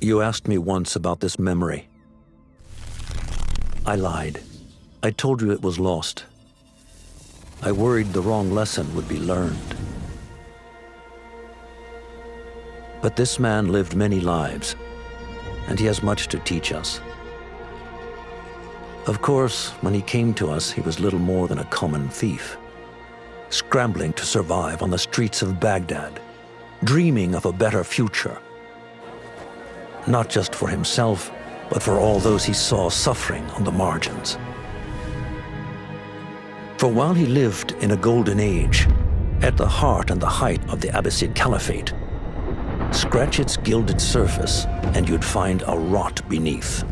You asked me once about this memory. I lied. I told you it was lost. I worried the wrong lesson would be learned. But this man lived many lives, and he has much to teach us. Of course, when he came to us, he was little more than a common thief, scrambling to survive on the streets of Baghdad, dreaming of a better future. Not just for himself, but for all those he saw suffering on the margins. For while he lived in a golden age, at the heart and the height of the Abbasid Caliphate, scratch its gilded surface and you'd find a rot beneath.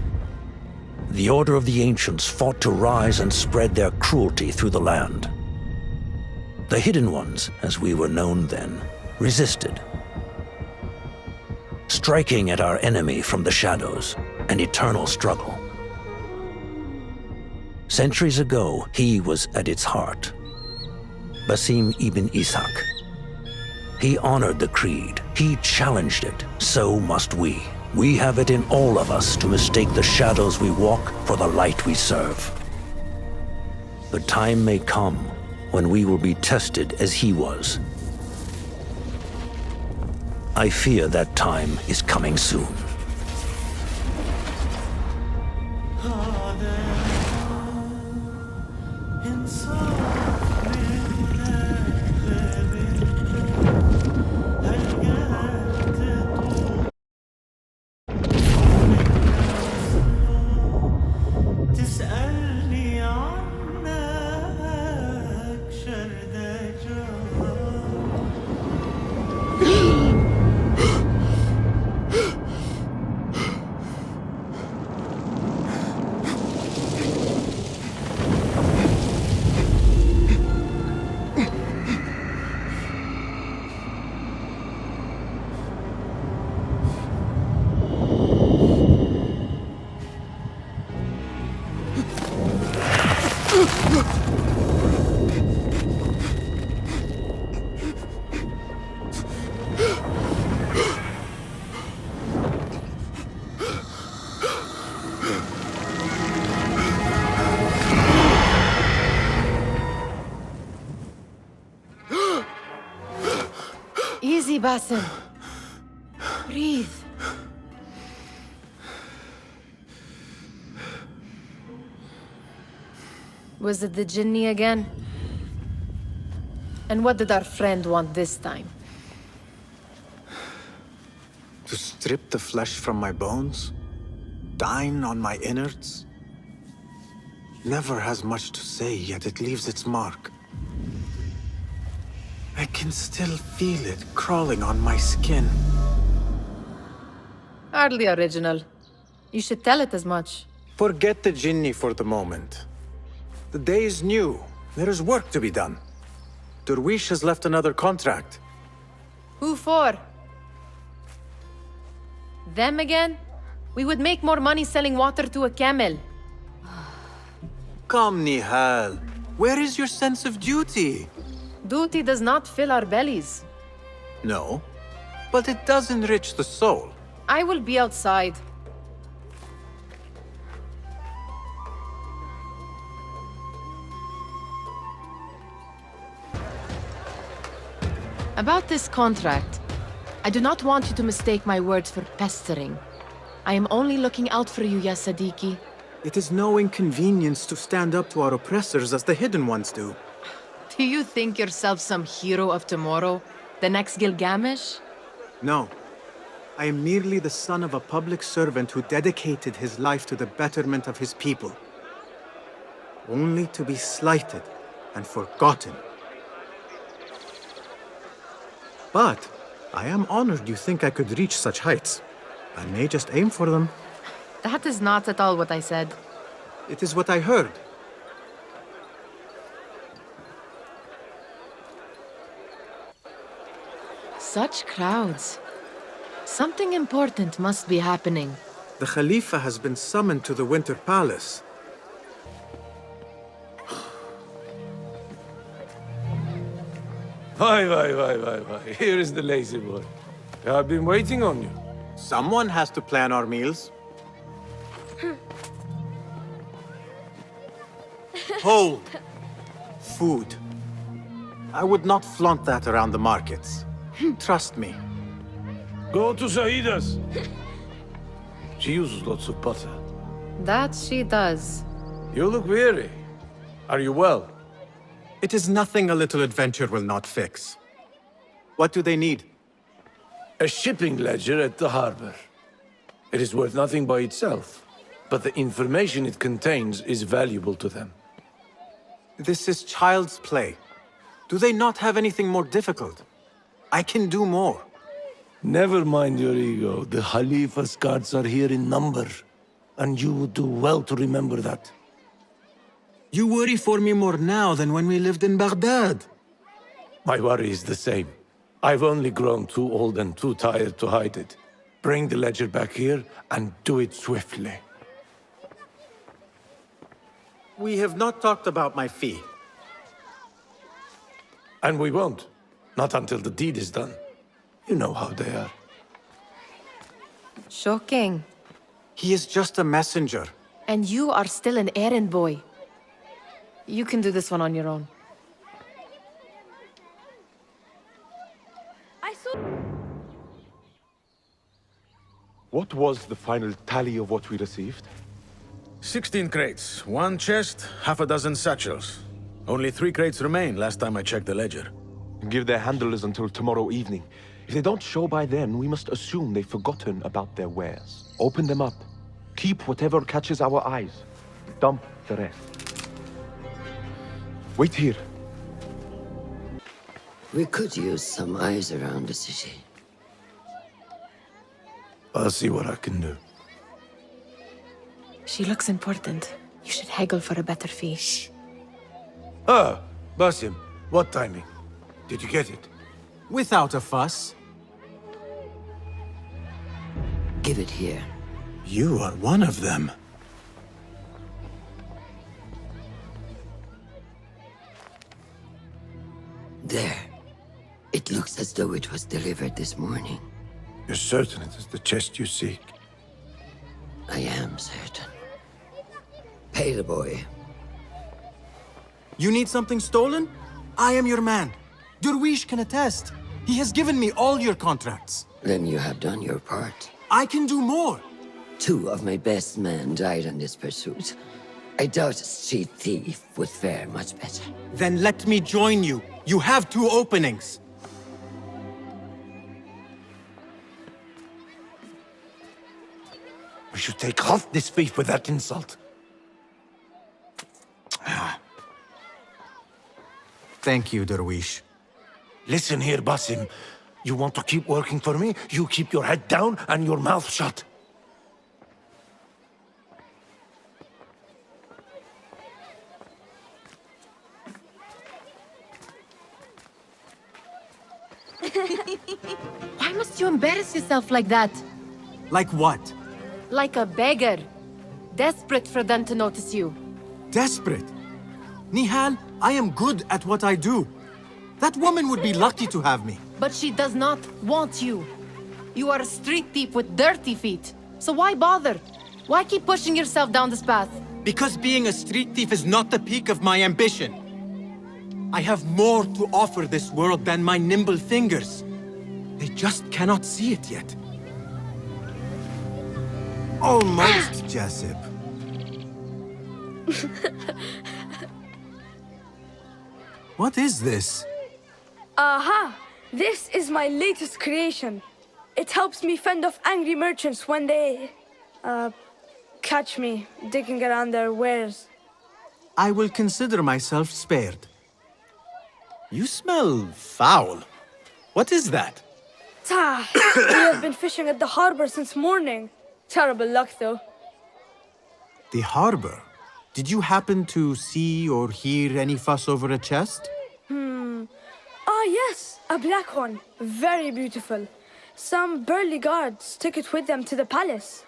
The Order of the Ancients fought to rise and spread their cruelty through the land. The Hidden Ones, as we were known then, resisted, striking at our enemy from the shadows, an eternal struggle. Centuries ago, he was at its heart, Basim ibn Ishaq. He honored the creed, he challenged it, so must we. We have it in all of us to mistake the shadows we walk for the light we serve. The time may come when we will be tested as he was. I fear that time is coming soon. Easy, Basim. Breathe. Was it the Jinni again? And what did our friend want this time? To strip the flesh from my bones? Dine on my innards? Never has much to say, yet it leaves its mark. I can still feel it crawling on my skin. Hardly original. You should tell it as much. Forget the Jinni for the moment. The day is new. There is work to be done. Derwish has left another contract. Who for? Them again? We would make more money selling water to a camel. Come, Nihal. Where is your sense of duty? Duty does not fill our bellies. No, but it does enrich the soul. I will be outside. About this contract, I do not want you to mistake my words for pestering. I am only looking out for you, ya Sadiki. It is no inconvenience to stand up to our oppressors as the Hidden Ones do. Do you think yourself some hero of tomorrow? The next Gilgamesh? No. I am merely the son of a public servant who dedicated his life to the betterment of his people. Only to be slighted and forgotten. But I am honored you think I could reach such heights. I may just aim for them. That is not at all what I said. It is what I heard. Such crowds. Something important must be happening. The Khalifa has been summoned to the Winter Palace. Why. Here is the lazy boy. I've been waiting on you. Someone has to plan our meals. Hold! Food. I would not flaunt that around the markets. Trust me. Go to Zaida's. She uses lots of butter. That she does. You look weary. Are you well? It is nothing a little adventure will not fix. What do they need? A shipping ledger at the harbor. It is worth nothing by itself, but the information it contains is valuable to them. This is child's play. Do they not have anything more difficult? I can do more. Never mind your ego. The Khalifa's guards are here in number, and you would do well to remember that. You worry for me more now than when we lived in Baghdad. My worry is the same. I've only grown too old and too tired to hide it. Bring the ledger back here, and do it swiftly. We have not talked about my fee. And we won't. Not until the deed is done. You know how they are. Shocking. He is just a messenger. And you are still an errand boy. You can do this one on your own. What was the final tally of what we received? 16 crates, 1 chest, half a dozen satchels. Only 3 crates remain last time I checked the ledger. Give their handlers until tomorrow evening. If they don't show by then, we must assume they've forgotten about their wares. Open them up. Keep whatever catches our eyes. Dump the rest. Wait here. We could use some eyes around the city. I'll see what I can do. She looks important. You should haggle for a better fee. Ah, Basim, what timing? Did you get it? Without a fuss. Give it here. You are one of them. There. It looks as though it was delivered this morning. You're certain it is the chest you seek? I am certain. Pay the boy. You need something stolen? I am your man. Derwish can attest. He has given me all your contracts. Then you have done your part. I can do more. 2 of my best men died in this pursuit. I doubt a street thief would fare much better. Then let me join you. You have 2 openings. We should take off this thief with that insult. Thank you, Derwish. Listen here, Basim. You want to keep working for me? You keep your head down and your mouth shut. Why must you embarrass yourself like that? Like what? Like a beggar. Desperate for them to notice you. Desperate? Nihal, I am good at what I do. That woman would be lucky to have me. But she does not want you. You are a street thief with dirty feet. So why bother? Why keep pushing yourself down this path? Because being a street thief is not the peak of my ambition. I have more to offer this world than my nimble fingers. They just cannot see it yet. Almost, Jessup. What is this? Aha! This is my latest creation. It helps me fend off angry merchants when they... catch me digging around their wares. I will consider myself spared. You smell foul. What is that? Ta! We have been fishing at the harbor since morning. Terrible luck, though. The harbor? Did you happen to see or hear any fuss over a chest? Ah, yes, a black one. Very beautiful. Some burly guards took it with them to the palace.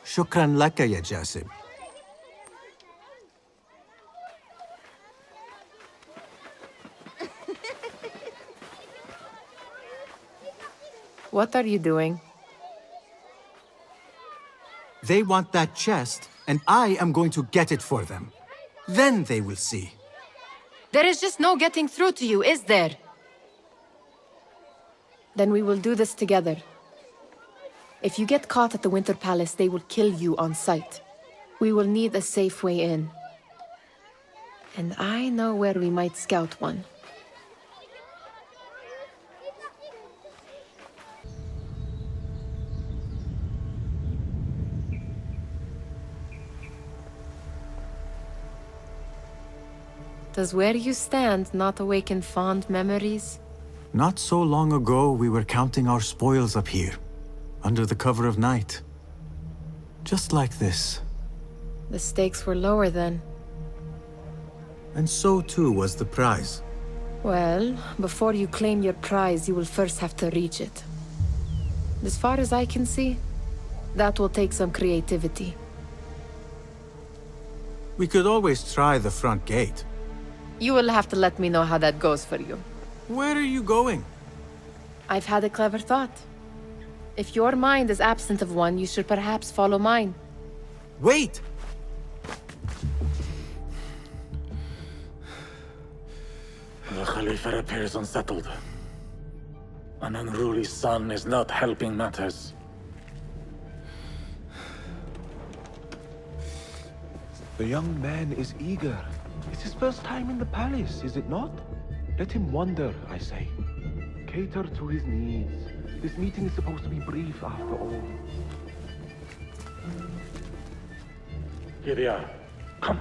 Shukran laka, ya Jasib. What are you doing? They want that chest, and I am going to get it for them. Then they will see. There is just no getting through to you, is there? Then we will do this together. If you get caught at the Winter Palace, they will kill you on sight. We will need a safe way in. And I know where we might scout one. Does where you stand not awaken fond memories? Not so long ago, we were counting our spoils up here, under the cover of night. Just like this. The stakes were lower then. And so too was the prize. Well, before you claim your prize, you will first have to reach it. As far as I can see, that will take some creativity. We could always try the front gate. You will have to let me know how that goes for you. Where are you going? I've had a clever thought. If your mind is absent of one, you should perhaps follow mine. Wait! The Khalifa appears unsettled. An unruly son is not helping matters. The young man is eager. It's his first time in the palace, is it not? Let him wander, I say. Cater to his needs. This meeting is supposed to be brief, after all. Here they are. Come.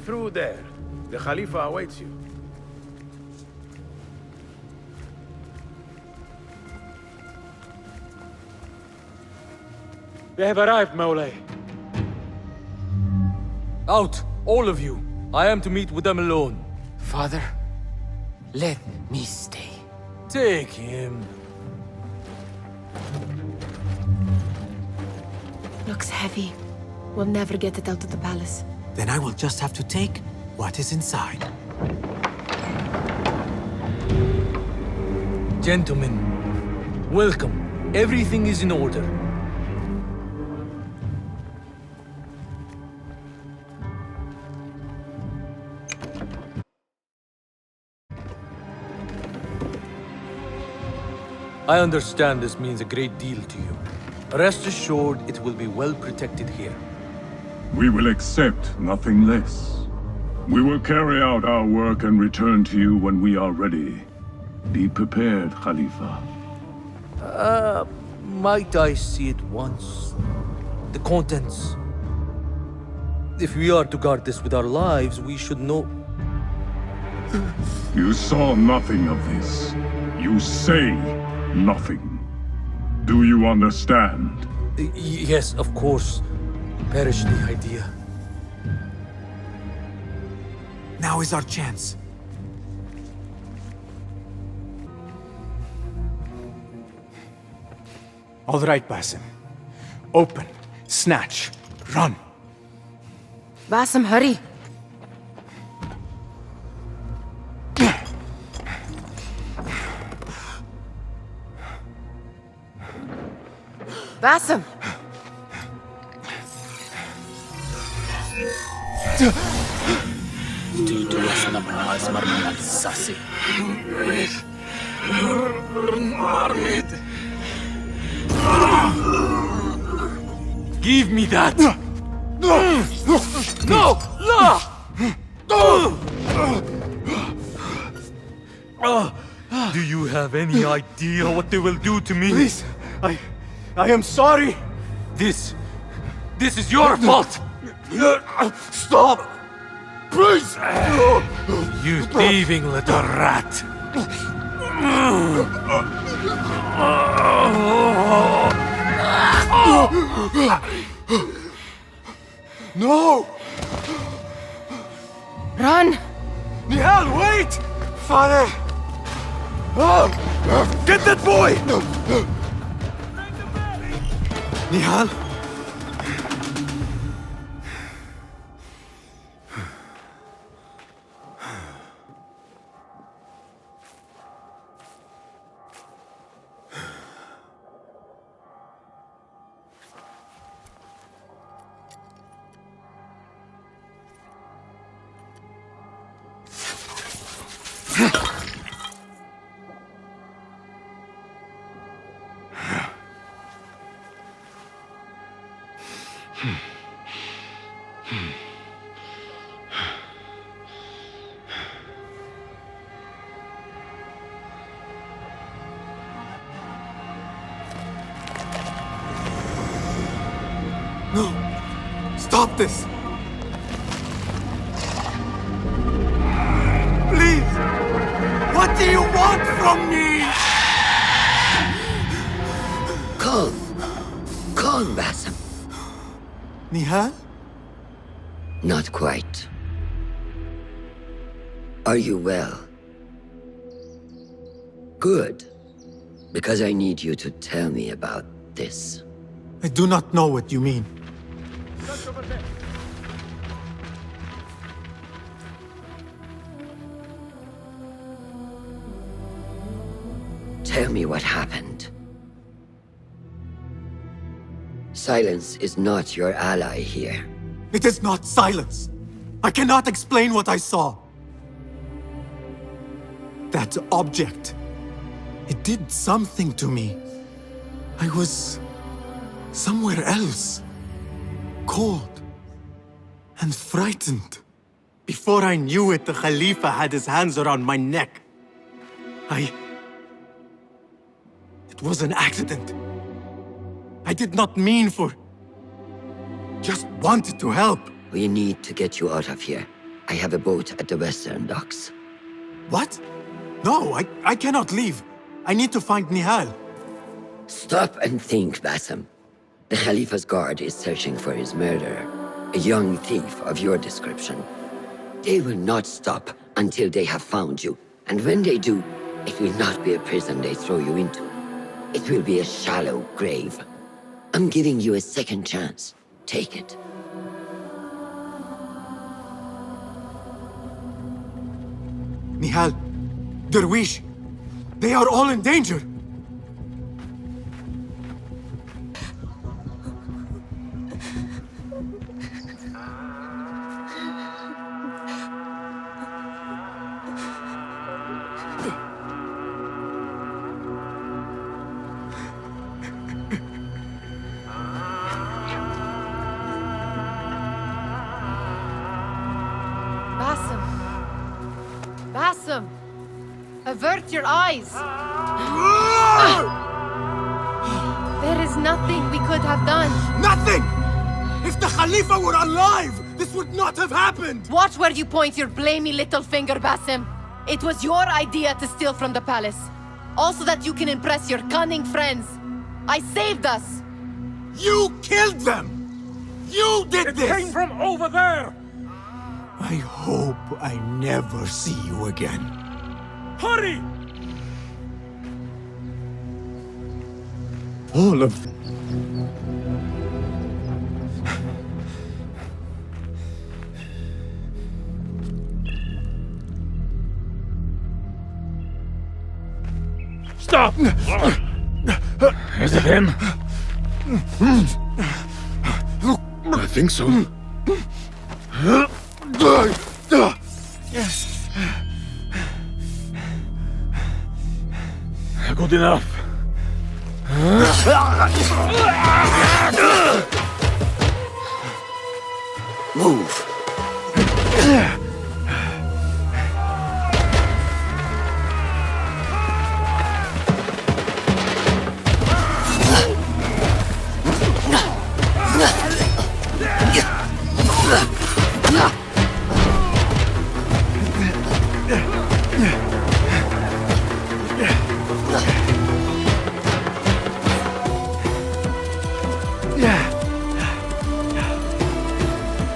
Through there. The Khalifa awaits you. They have arrived, Mawlay. Out, all of you. I am to meet with them alone. Father, let me stay. Take him. Looks heavy. We'll never get it out of the palace. Then I will just have to take what is inside. Gentlemen, welcome. Everything is in order. I understand this means a great deal to you. Rest assured, it will be well protected here. We will accept nothing less. We will carry out our work and return to you when we are ready. Be prepared, Khalifa. Might I see it once? The contents. If we are to guard this with our lives, we should know... You saw nothing of this. You say nothing. Do you understand? Yes, of course. Perish the idea. Now is our chance. All right, Basim. Open, snatch, run. Basim, hurry. Basim! Give me that! No! Do you have any idea what they will do to me? Please, I am sorry. This is your fault! Stop! Please! You thieving little rat! No! Run! Nihal, wait! Father! Get that boy! Nihal? No! Stop this! Please! What do you want from me? Calm. Calm, Basim. Nihal? Not quite. Are you well? Good. Because I need you to tell me about this. I do not know what you mean. Tell me what happened. Silence is not your ally here. It is not silence. I cannot explain what I saw. That object. It did something to me. I was somewhere else. Cold and frightened. Before I knew it, the Khalifa had his hands around my neck. It was an accident. I did not mean for... Just wanted to help. We need to get you out of here. I have a boat at the western docks. What? No, I cannot leave. I need to find Nihal. Stop and think, Basim. The Khalifa's guard is searching for his murderer, a young thief of your description. They will not stop until they have found you, and when they do, it will not be a prison they throw you into. It will be a shallow grave. I'm giving you a second chance. Take it. Nihal, Derwish, they are all in danger. Basim! Avert your eyes! There is nothing we could have done. Nothing! If the Khalifa were alive, this would not have happened! Watch where you point your blamey little finger, Basim. It was your idea to steal from the palace. Also that you can impress your cunning friends. I saved us! You killed them! You did this! It came from over there! I hope I never see you again. Hurry! All of... Stop! Is it him? I think so. Good enough. Move.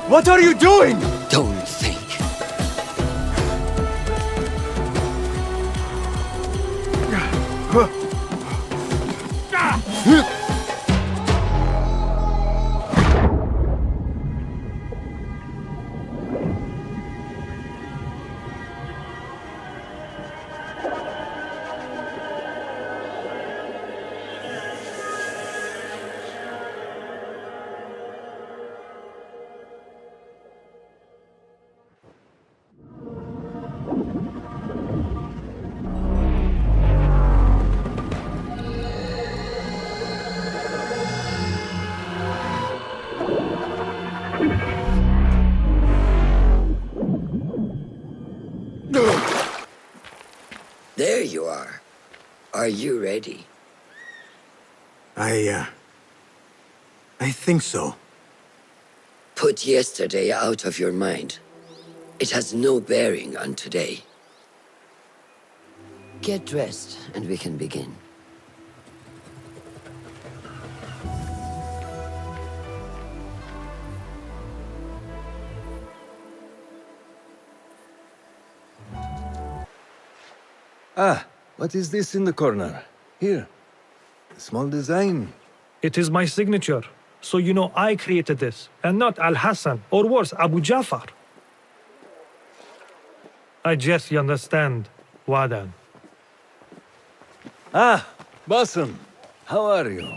What are you doing? Don't think. Are you ready? I think so. Put yesterday out of your mind. It has no bearing on today. Get dressed, and we can begin. Ah, what is this in the corner? Here. A small design. It is my signature. So you know I created this, and not Al-Hassan, or worse, Abu Jafar. I guess you understand, Wadan. Ah, Bassam. How are you?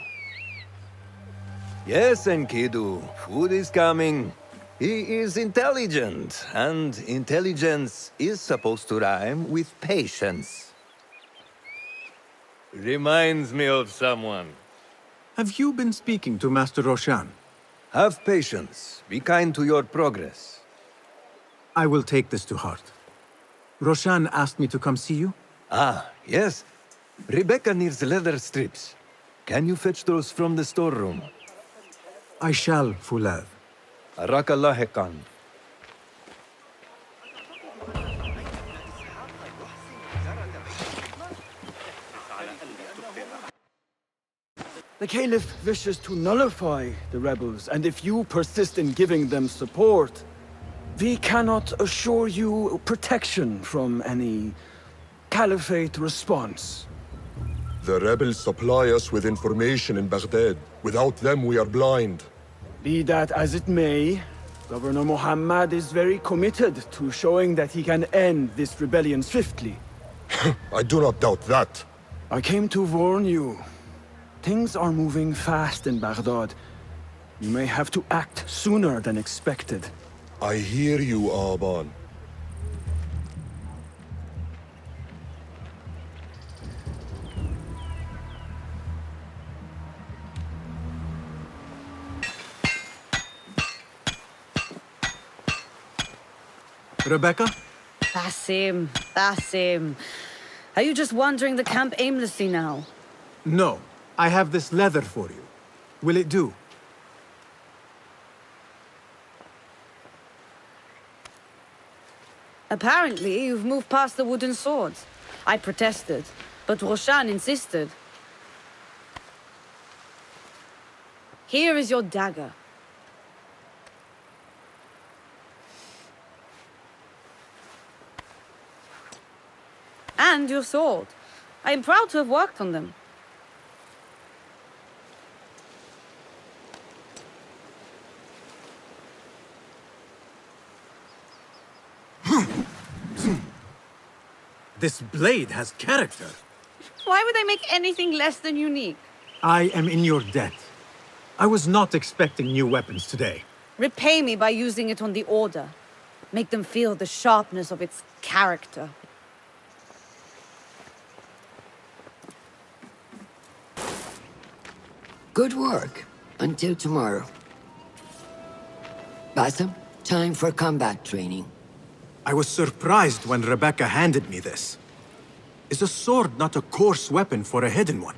Yes, Enkidu. Food is coming. He is intelligent, and intelligence is supposed to rhyme with patience. Reminds me of someone. Have you been speaking to Master Roshan? Have patience. Be kind to your progress. I will take this to heart. Roshan asked me to come see you? Ah, yes. Rebecca needs leather strips. Can you fetch those from the storeroom? I shall, Fulad. Arakallah Khan. The Caliph wishes to nullify the rebels, and if you persist in giving them support, we cannot assure you protection from any Caliphate response. The rebels supply us with information in Baghdad. Without them, we are blind. Be that as it may, Governor Muhammad is very committed to showing that he can end this rebellion swiftly. I do not doubt that. I came to warn you. Things are moving fast in Baghdad. You may have to act sooner than expected. I hear you, Aban. Rebecca? Basim. Are you just wandering the camp aimlessly now? No. I have this leather for you. Will it do? Apparently, you've moved past the wooden swords. I protested, but Roshan insisted. Here is your dagger. And your sword. I am proud to have worked on them. This blade has character. Why would I make anything less than unique? I am in your debt. I was not expecting new weapons today. Repay me by using it on the Order. Make them feel the sharpness of its character. Good work. Until tomorrow. Bassam, time for combat training. I was surprised when Rebecca handed me this. Is a sword not a coarse weapon for a hidden one?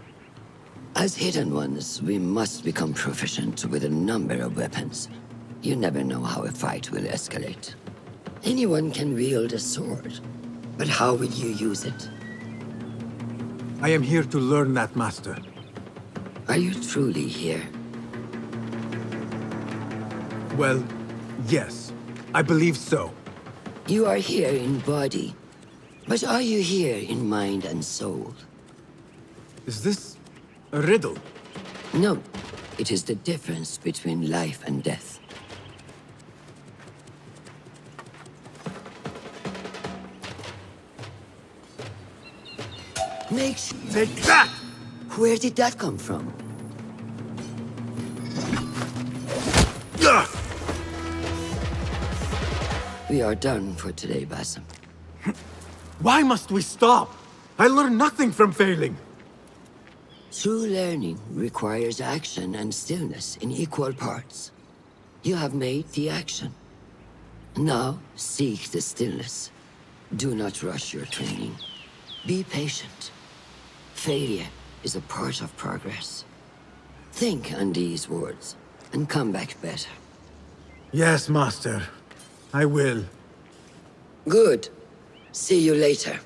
As hidden ones, we must become proficient with a number of weapons. You never know how a fight will escalate. Anyone can wield a sword, but how will you use it? I am here to learn that, Master. Are you truly here? Well, yes. I believe so. You are here in body, but are you here in mind and soul? Is this a riddle? No, it is the difference between life and death. Take that! Where did that come from? We are done for today, Bassam. Why must we stop? I learn nothing from failing. True learning requires action and stillness in equal parts. You have made the action. Now, seek the stillness. Do not rush your training. Be patient. Failure is a part of progress. Think on these words, and come back better. Yes, Master. I will. Good. See you later.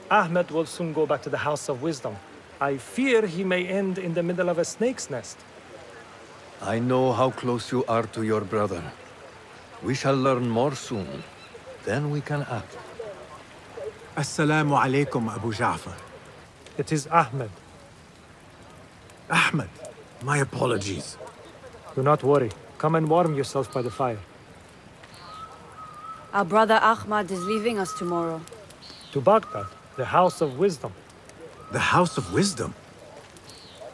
Ahmed will soon go back to the House of Wisdom. I fear he may end in the middle of a snake's nest. I know how close you are to your brother. We shall learn more soon. Then we can act. Assalamu alaikum, Abu Ja'far. It is Ahmed. Ahmed, my apologies. Do not worry. Come and warm yourself by the fire. Our brother Ahmad is leaving us tomorrow. To Baghdad, the House of Wisdom. The House of Wisdom?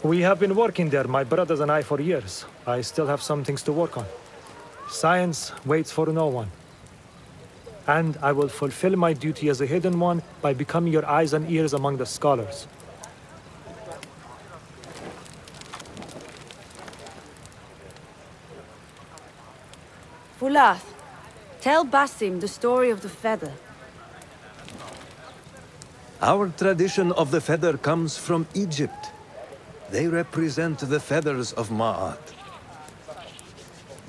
We have been working there, my brothers and I, for years. I still have some things to work on. Science waits for no one. And I will fulfill my duty as a hidden one by becoming your eyes and ears among the scholars. Fulath, tell Basim the story of the feather. Our tradition of the feather comes from Egypt. They represent the feathers of Ma'at.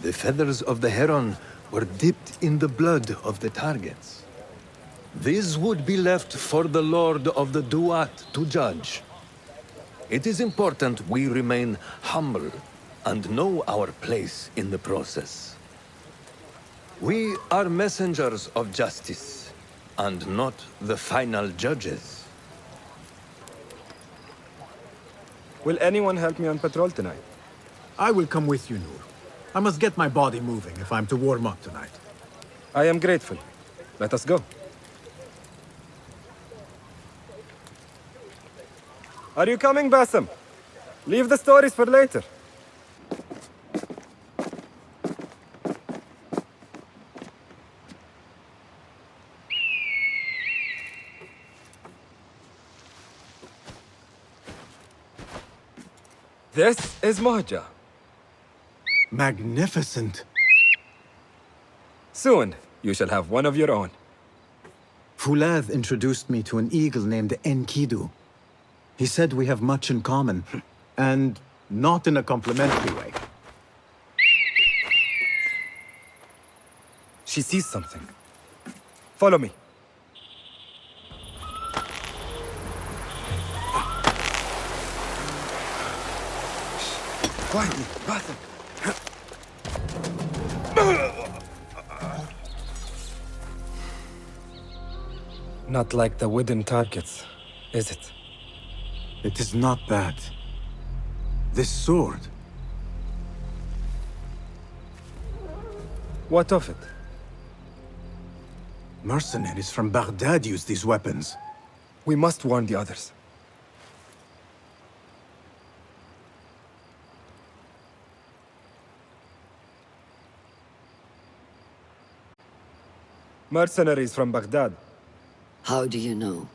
The feathers of the heron were dipped in the blood of the targets. These would be left for the Lord of the Duat to judge. It is important we remain humble and know our place in the process. We are messengers of justice, and not the final judges. Will anyone help me on patrol tonight? I will come with you, Noor. I must get my body moving if I'm to warm up tonight. I am grateful. Let us go. Are you coming, Basim? Leave the stories for later. This is Mohja. Magnificent. Soon, you shall have one of your own. Fulath introduced me to an eagle named Enkidu. He said we have much in common, and not in a complimentary way. She sees something. Follow me. Quietly, Basim. Not like the wooden targets, is it? It is not that. This sword. What of it? Mercenaries from Baghdad use these weapons. We must warn the others. Mercenaries from Baghdad. How do you know?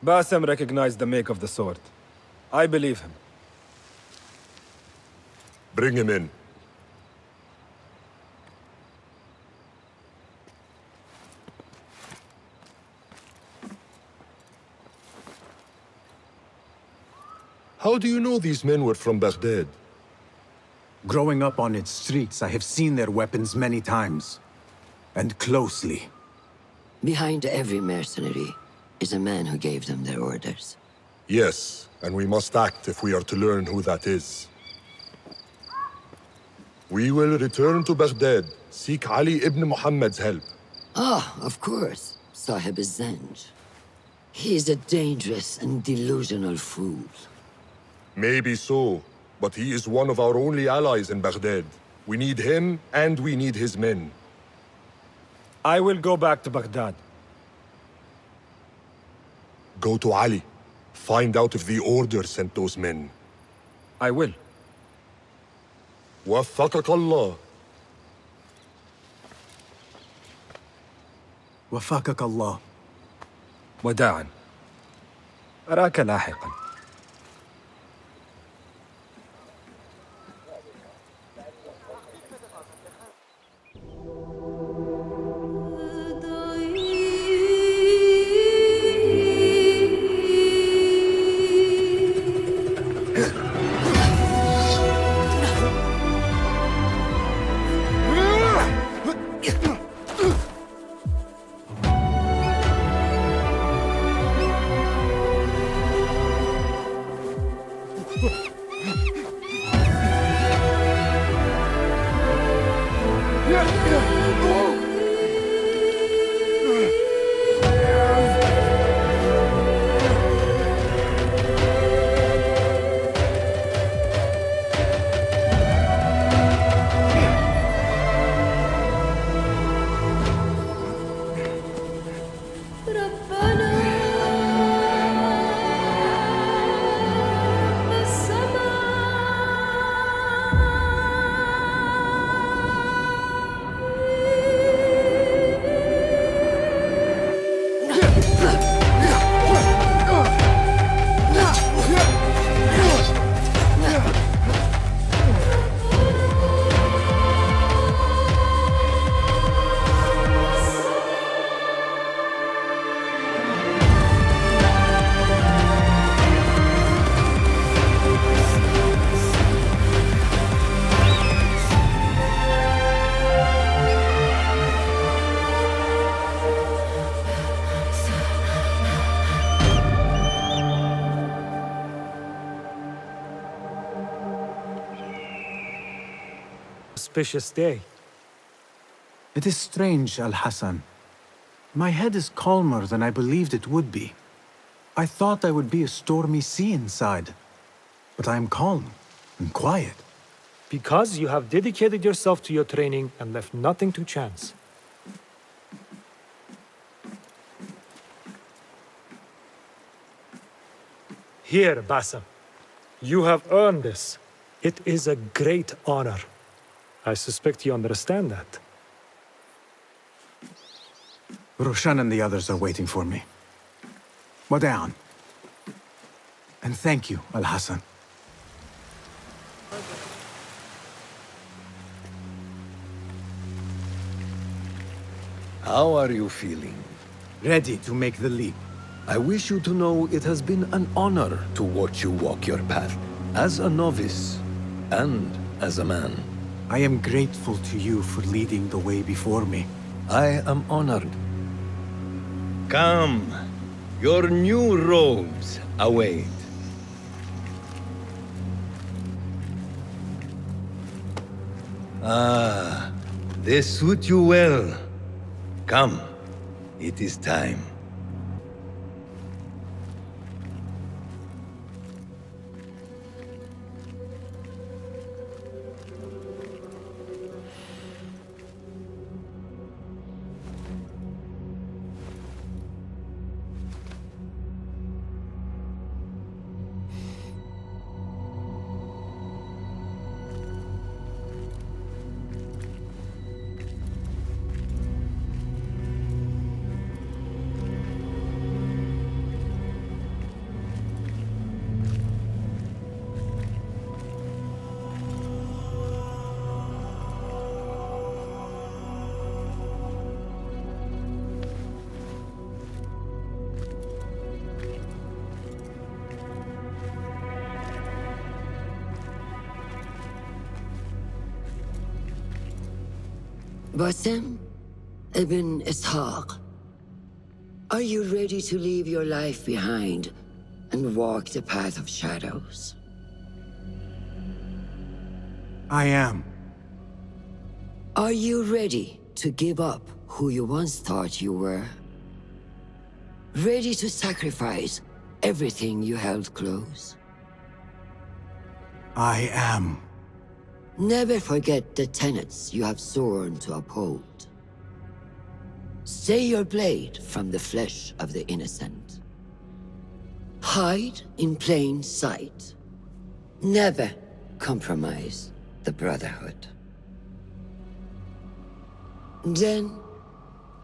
Basim recognized the make of the sword. I believe him. Bring him in. How do you know these men were from Baghdad? Growing up on its streets, I have seen their weapons many times. And closely. Behind every mercenary is a man who gave them their orders. Yes, and we must act if we are to learn who that is. We will return to Baghdad, seek Ali ibn Muhammad's help. Ah, of course, Sahib is Zenj. He is a dangerous and delusional fool. Maybe so, but he is one of our only allies in Baghdad. We need him, and we need his men. I will go back to Baghdad. Go to Ali. Find out if the Order sent those men. I will. وفقك الله. وفقك الله. وداعا. أراك لاحقا. Auspicious day. It is strange, Al-Hassan. My head is calmer than I believed it would be. I thought I would be a stormy sea inside, but I am calm and quiet. Because you have dedicated yourself to your training and left nothing to chance. Here, Bassam. You have earned this. It is a great honor. I suspect you understand that. Roshan and the others are waiting for me. Wada'an. And thank you, Al-Hassan. How are you feeling? Ready to make the leap. I wish you to know it has been an honor to watch you walk your path, as a novice and as a man. I am grateful to you for leading the way before me. I am honored. Come, your new robes await. Ah, they suit you well. Come, it is time. Bassem ibn Ishaq, are you ready to leave your life behind and walk the path of shadows? I am. Are you ready to give up who you once thought you were? Ready to sacrifice everything you held close? I am. Never forget the tenets you have sworn to uphold. Stay your blade from the flesh of the innocent. Hide in plain sight. Never compromise the Brotherhood. Then,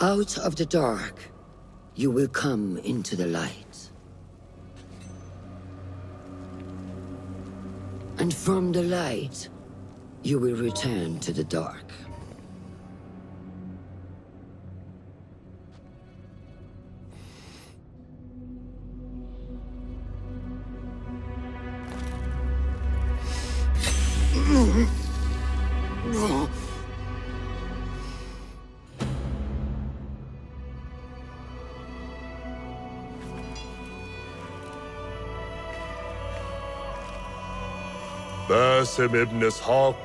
out of the dark, you will come into the light. And from the light, you will return to the dark. Bassem ibn Ishaq,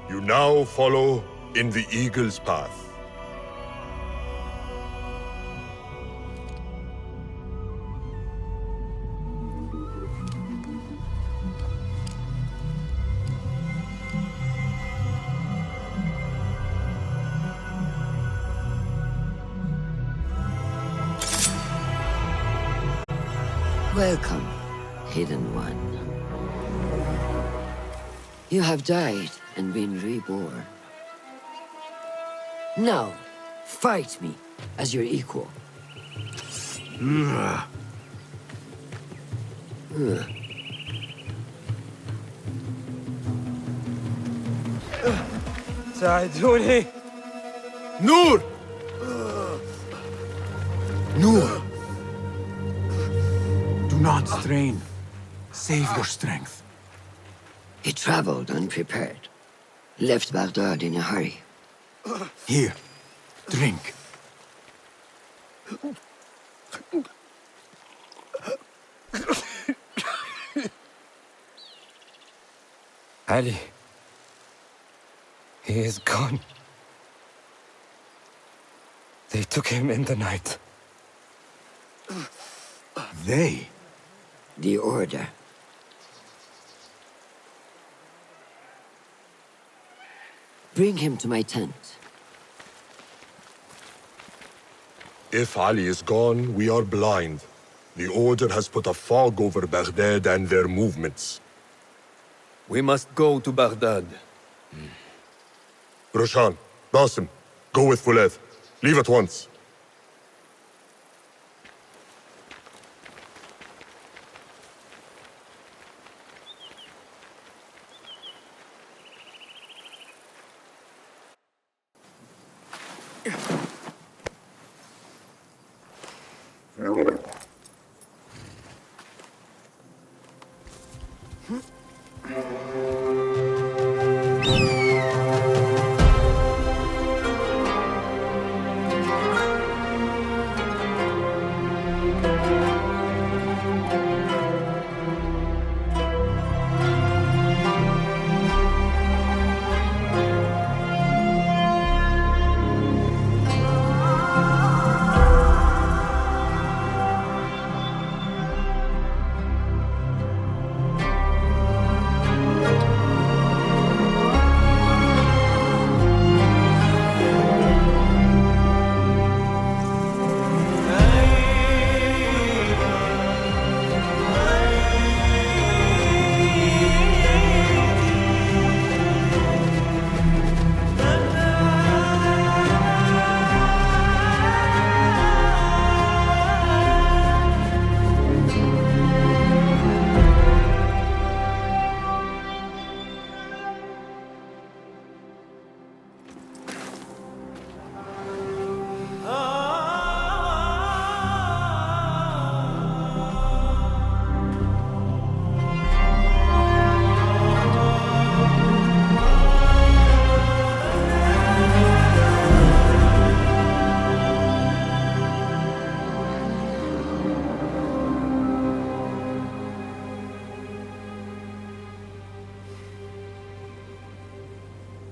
you now follow In the Eagle's path. Welcome, Hidden One. You have died and been reborn. Now, fight me as your equal. ساعدوني. Nur! Nur! Do not strain. Save your strength. He traveled unprepared. Left Baghdad in a hurry. Here, drink. Ali. He is gone. They took him in the night. They? The Order. Bring him to my tent. If Ali is gone, we are blind. The Order has put a fog over Baghdad and their movements. We must go to Baghdad. Roshan, Basim, go with Fulad. Leave at once.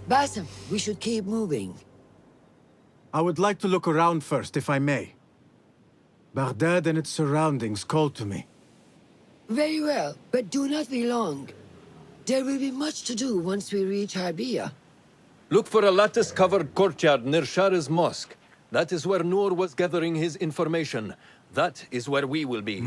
Basim, we should keep moving. I would like to look around first, if I may. Baghdad and its surroundings call to me. Very well, but do not be long. There will be much to do once we reach Harbiya. Look for a lattice-covered courtyard near Shah's mosque. That is where Noor was gathering his information. That is where we will be.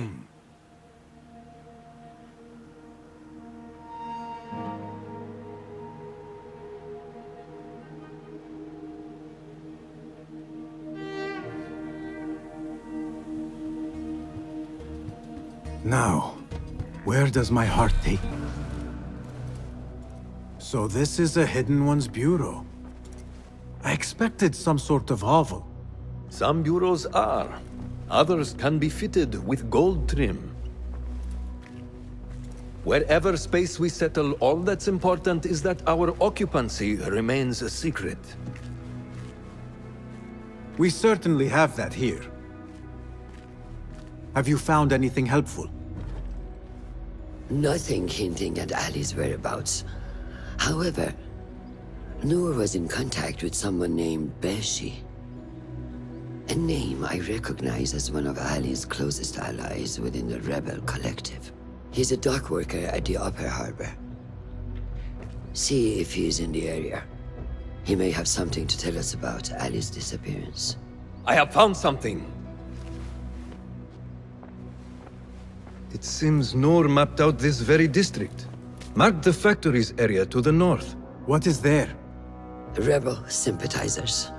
Now, where does my heart take me? So this is a Hidden One's bureau. I expected some sort of hovel. Some bureaus are. Others can be fitted with gold trim. Wherever space we settle, all that's important is that our occupancy remains a secret. We certainly have that here. Have you found anything helpful? Nothing hinting at Ali's whereabouts. However, Noor was in contact with someone named Beshi. A name I recognize as one of Ali's closest allies within the rebel collective. He's a dock worker at the Upper Harbor. See if he's in the area. He may have something to tell us about Ali's disappearance. I have found something. It seems Noor mapped out this very district. Marked the factories area to the north. What is there? Rebel sympathizers.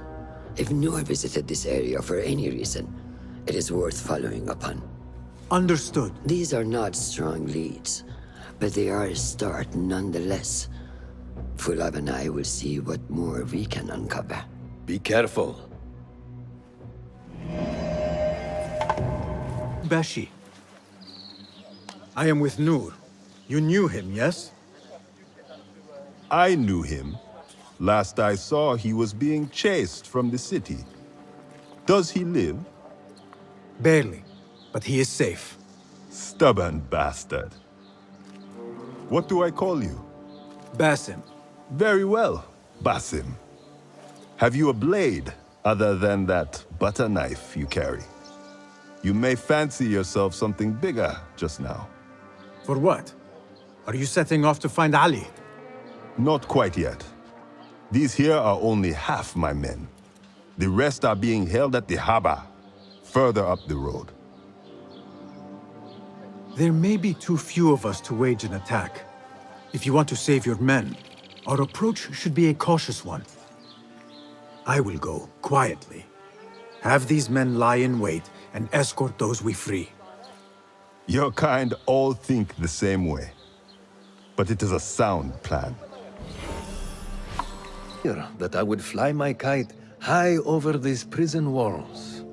If Noor visited this area for any reason, it is worth following upon. Understood. These are not strong leads, but they are a start nonetheless. Fulab and I will see what more we can uncover. Be careful. Beshi. I am with Noor. You knew him, yes? I knew him. Last I saw, he was being chased from the city. Does he live? Barely, but he is safe. Stubborn bastard. What do I call you? Basim. Very well, Basim. Have you a blade other than that butter knife you carry? You may fancy yourself something bigger just now. For what? Are you setting off to find Ali? Not quite yet. These here are only half my men. The rest are being held at the harbor, further up the road. There may be too few of us to wage an attack. If you want to save your men, our approach should be a cautious one. I will go, quietly. Have these men lie in wait and escort those we free. Your kind all think the same way. But it is a sound plan. That I would fly my kite high over these prison walls.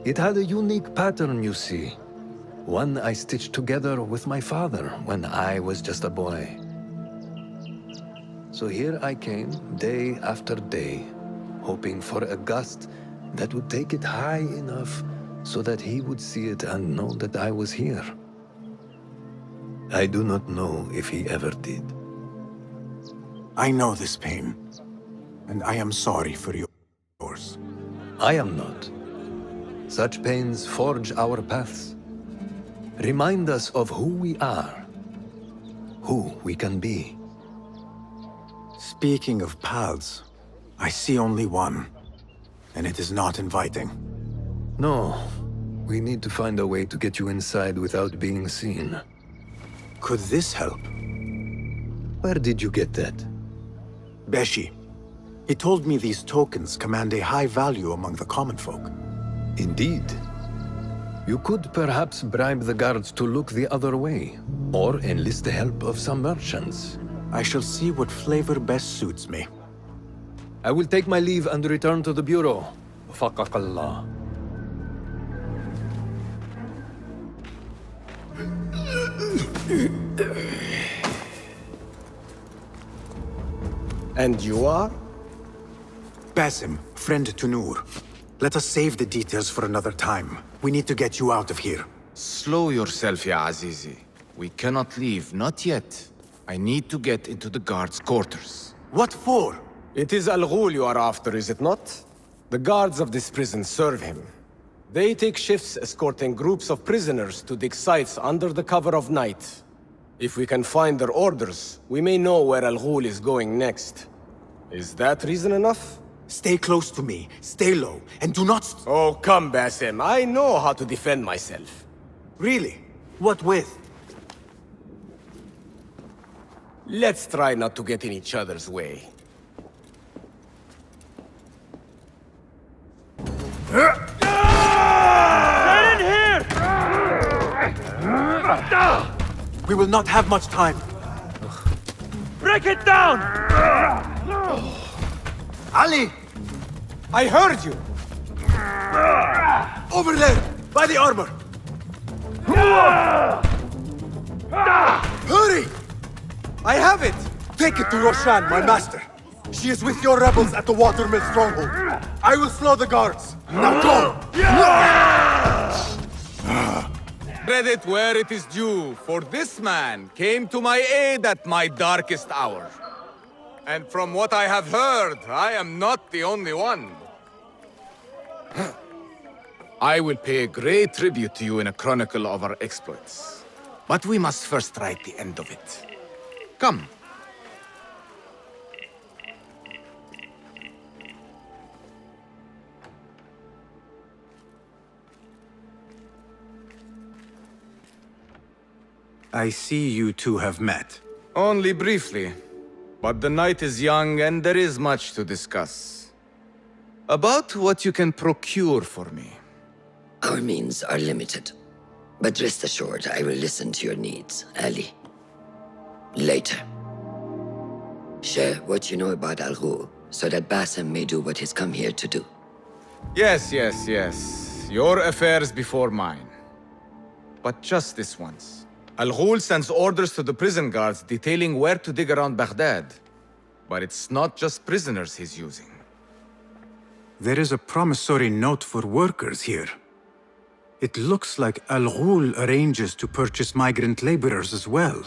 It had a unique pattern, you see. One I stitched together with my father when I was just a boy. So here I came, day after day, hoping for a gust that would take it high enough so that he would see it and know that I was here. I do not know if he ever did. I know this pain, and I am sorry for yours. I am not. Such pains forge our paths. Remind us of who we are, who we can be. Speaking of paths, I see only one, and it is not inviting. No, we need to find a way to get you inside without being seen. Could this help? Where did you get that? Beshi. He told me these tokens command a high value among the common folk. Indeed. You could perhaps bribe the guards to look the other way, or enlist the help of some merchants. I shall see what flavor best suits me. I will take my leave and return to the Bureau. Faqakallah. And you are? Basim, friend to Noor. Let us save the details for another time. We need to get you out of here. Slow yourself, ya Azizi. We cannot leave, not yet. I need to get into the guards' quarters. What for? It is Al Ghul you are after, is it not? The guards of this prison serve him. They take shifts escorting groups of prisoners to dig sites under the cover of night. If we can find their orders, we may know where Al Ghul is going next. Is that reason enough? Stay close to me, stay low, and do not... Oh, come, Basim. I know how to defend myself. Really? What with? Let's try not to get in each other's way. Get in here! We will not have much time. Break it down! Ali! I heard you! Over there, by the armor! Hurry! I have it! Take it to Roshan, my master. She is with your rebels at the Watermill stronghold. I will slow the guards. Now go! Credit where it is due, for this man came to my aid at my darkest hour. And from what I have heard, I am not the only one. I will pay a great tribute to you in a chronicle of our exploits. But we must first write the end of it. Come. I see you two have met. Only briefly. But the night is young and there is much to discuss. About what you can procure for me. Our means are limited. But rest assured, I will listen to your needs, Ali. Later. Share what you know about Al Ghul, so that Basim may do what he's come here to do. Yes. Your affairs before mine. But just this once. Al Ghul sends orders to the prison guards detailing where to dig around Baghdad. But it's not just prisoners he's using. There is a promissory note for workers here. It looks like Al Ghul arranges to purchase migrant laborers as well.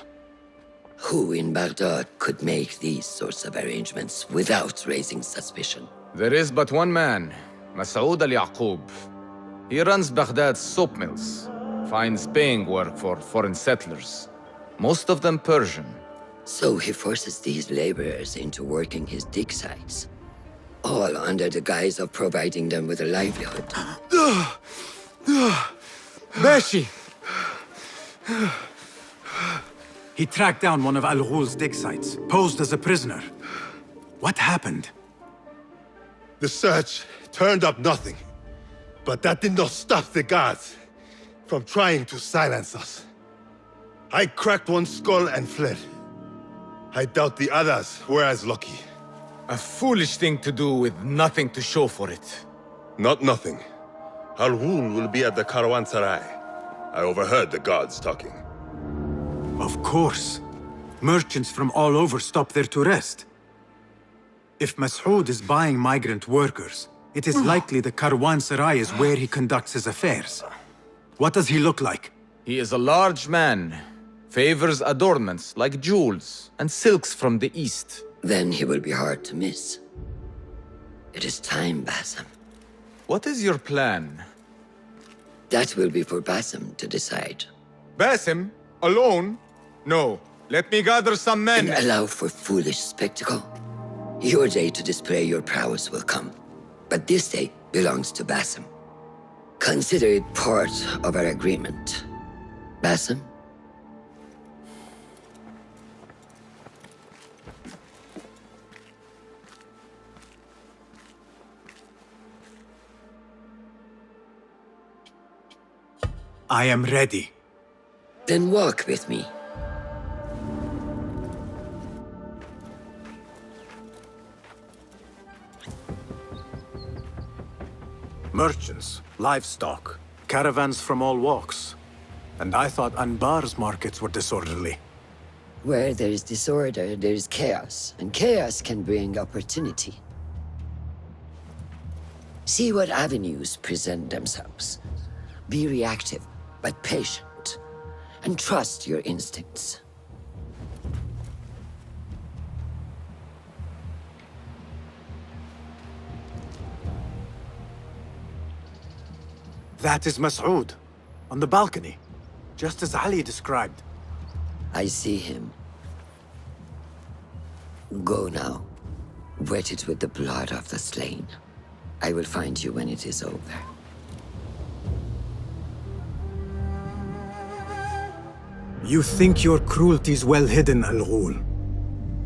Who in Baghdad could make these sorts of arrangements without raising suspicion? There is but one man, Masoud al-Yaqub. He runs Baghdad's soap mills, finds paying work for foreign settlers, most of them Persian. So he forces these laborers into working his dig sites, all under the guise of providing them with a livelihood. Beshi! He tracked down one of Al Ghul's dig sites, posed as a prisoner. What happened? The search turned up nothing. But that did not stop the guards from trying to silence us. I cracked one skull and fled. I doubt the others were as lucky. A foolish thing to do with nothing to show for it. Not nothing. Al Ghul will be at the Caravanserai. I overheard the guards talking. Of course. Merchants from all over stop there to rest. If Masoud is buying migrant workers, it is likely the Caravanserai is where he conducts his affairs. What does he look like? He is a large man. Favors adornments like jewels and silks from the east. Then he will be hard to miss. It is time, Basim. What is your plan? That will be for Basim to decide. Basim? Alone? No. Let me gather some men. And allow for foolish spectacle. Your day to display your prowess will come. But this day belongs to Basim. Consider it part of our agreement. Basim? I am ready. Then walk with me. Merchants, livestock, caravans from all walks. And I thought Anbar's markets were disorderly. Where there is disorder, there is chaos. And chaos can bring opportunity. See what avenues present themselves. Be reactive, but patient. And trust your instincts. That is Masoud, on the balcony, just as Ali described. I see him. Go now. Wet it with the blood of the slain. I will find you when it is over. You think your cruelties well hidden, Al Ghul.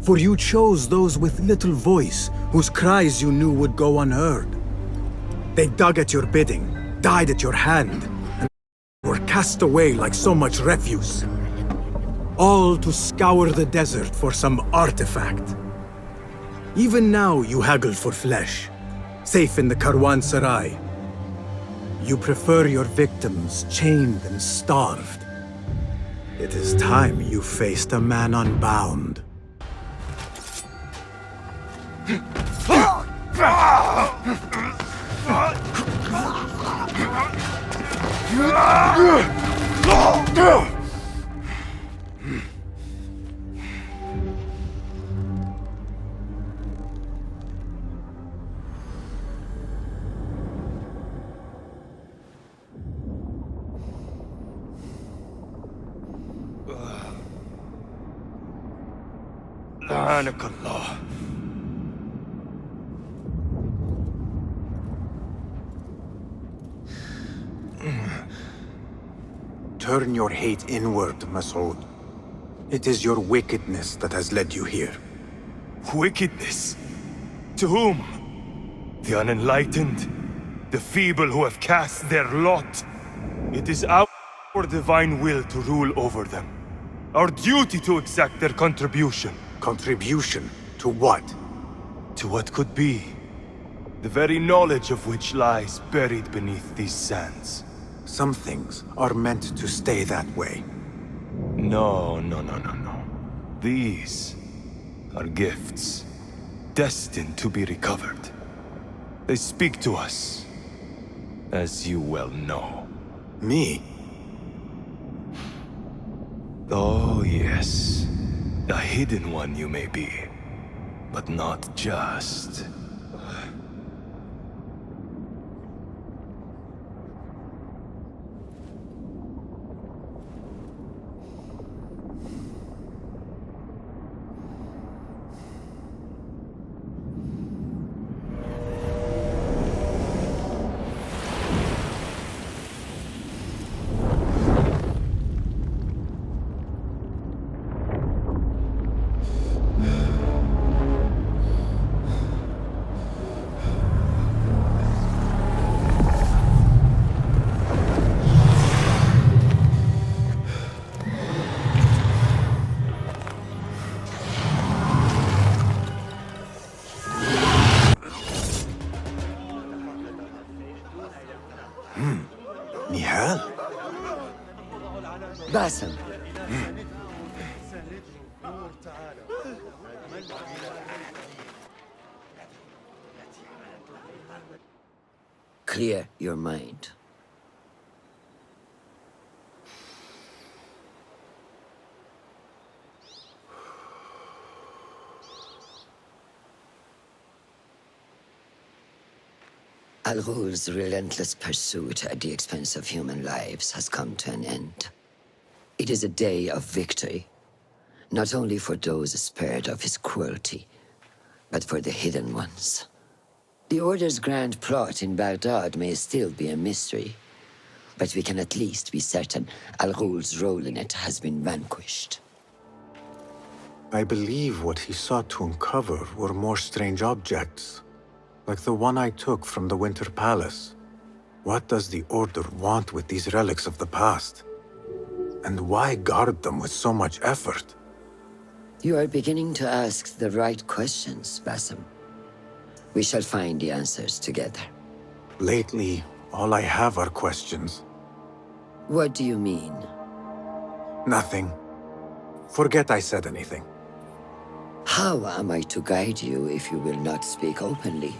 For you chose those with little voice, whose cries you knew would go unheard. They dug at your bidding, died at your hand, and were cast away like so much refuse. All to scour the desert for some artifact. Even now you haggle for flesh, safe in the Caravanserai. You prefer your victims chained and starved. It is time you faced a man unbound. Subhanakallah. Turn your hate inward, Masood. It is your wickedness that has led you here. Wickedness? To whom? The unenlightened? The feeble who have cast their lot? It is our divine will to rule over them. Our duty to exact their contribution. Contribution? To what? To what could be. The very knowledge of which lies buried beneath these sands. Some things are meant to stay that way. No. These are gifts, destined to be recovered. They speak to us, as you well know. Me? Oh, yes. A hidden one you may be, but not just. Nihal? Basim. Clear your mind. Al-Ghul's relentless pursuit at the expense of human lives has come to an end. It is a day of victory, not only for those spared of his cruelty, but for the hidden ones. The Order's grand plot in Baghdad may still be a mystery, but we can at least be certain Al-Ghul's role in it has been vanquished. I believe what he sought to uncover were more strange objects, like the one I took from the Winter Palace. What does the Order want with these relics of the past? And why guard them with so much effort? You are beginning to ask the right questions, Basim. We shall find the answers together. Lately, all I have are questions. What do you mean? Nothing. Forget I said anything. How am I to guide you if you will not speak openly?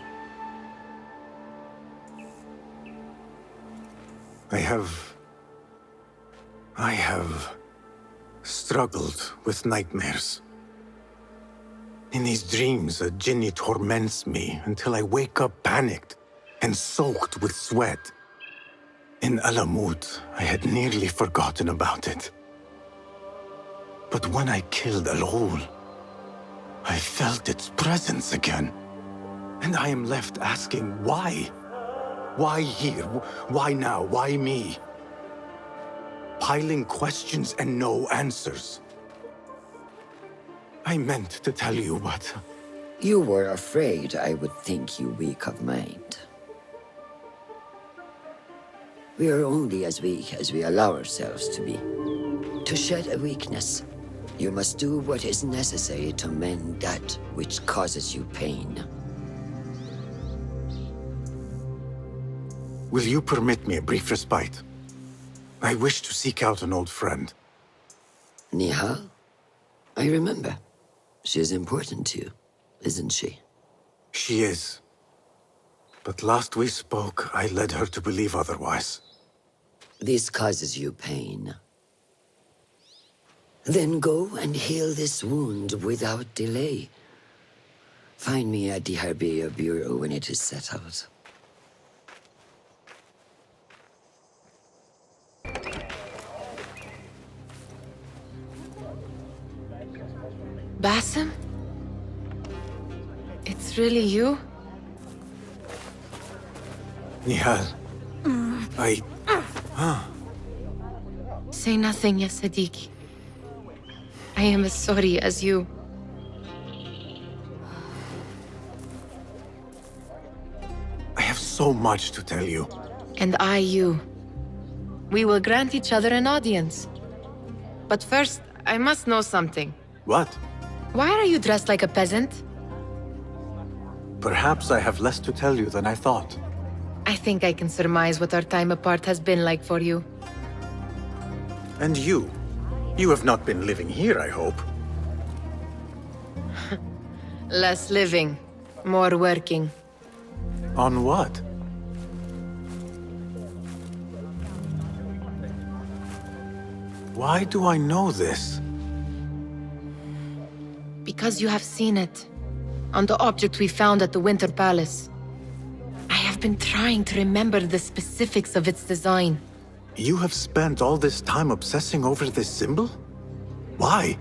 I have struggled with nightmares. In these dreams, a jinni torments me until I wake up panicked and soaked with sweat. In Alamut, I had nearly forgotten about it. But when I killed Al-Ghul, I felt its presence again. And I am left asking why? Why here? Why now? Why me? Piling questions and no answers. I meant to tell you, but... You were afraid I would think you weak of mind. We are only as weak as we allow ourselves to be. To shed a weakness, you must do what is necessary to mend that which causes you pain. Will you permit me a brief respite? I wish to seek out an old friend. Nihal? I remember. She is important to you, isn't she? She is. But last we spoke, I led her to believe otherwise. This causes you pain. Then go and heal this wound without delay. Find me at the Harbiya Bureau when it is settled. Basim? this really you? Nihal. Say nothing, ya Sadiq. I am as sorry as you. I have so much to tell you. And I you. We will grant each other an audience. But first, I must know something. What? Why are you dressed like a peasant? Perhaps I have less to tell you than I thought. I think I can surmise what our time apart has been like for you. And you? You have not been living here, I hope. Less living, more working. On what? Why do I know this? Because you have seen it. On the object we found at the Winter Palace. I have been trying to remember the specifics of its design. You have spent all this time obsessing over this symbol? Why?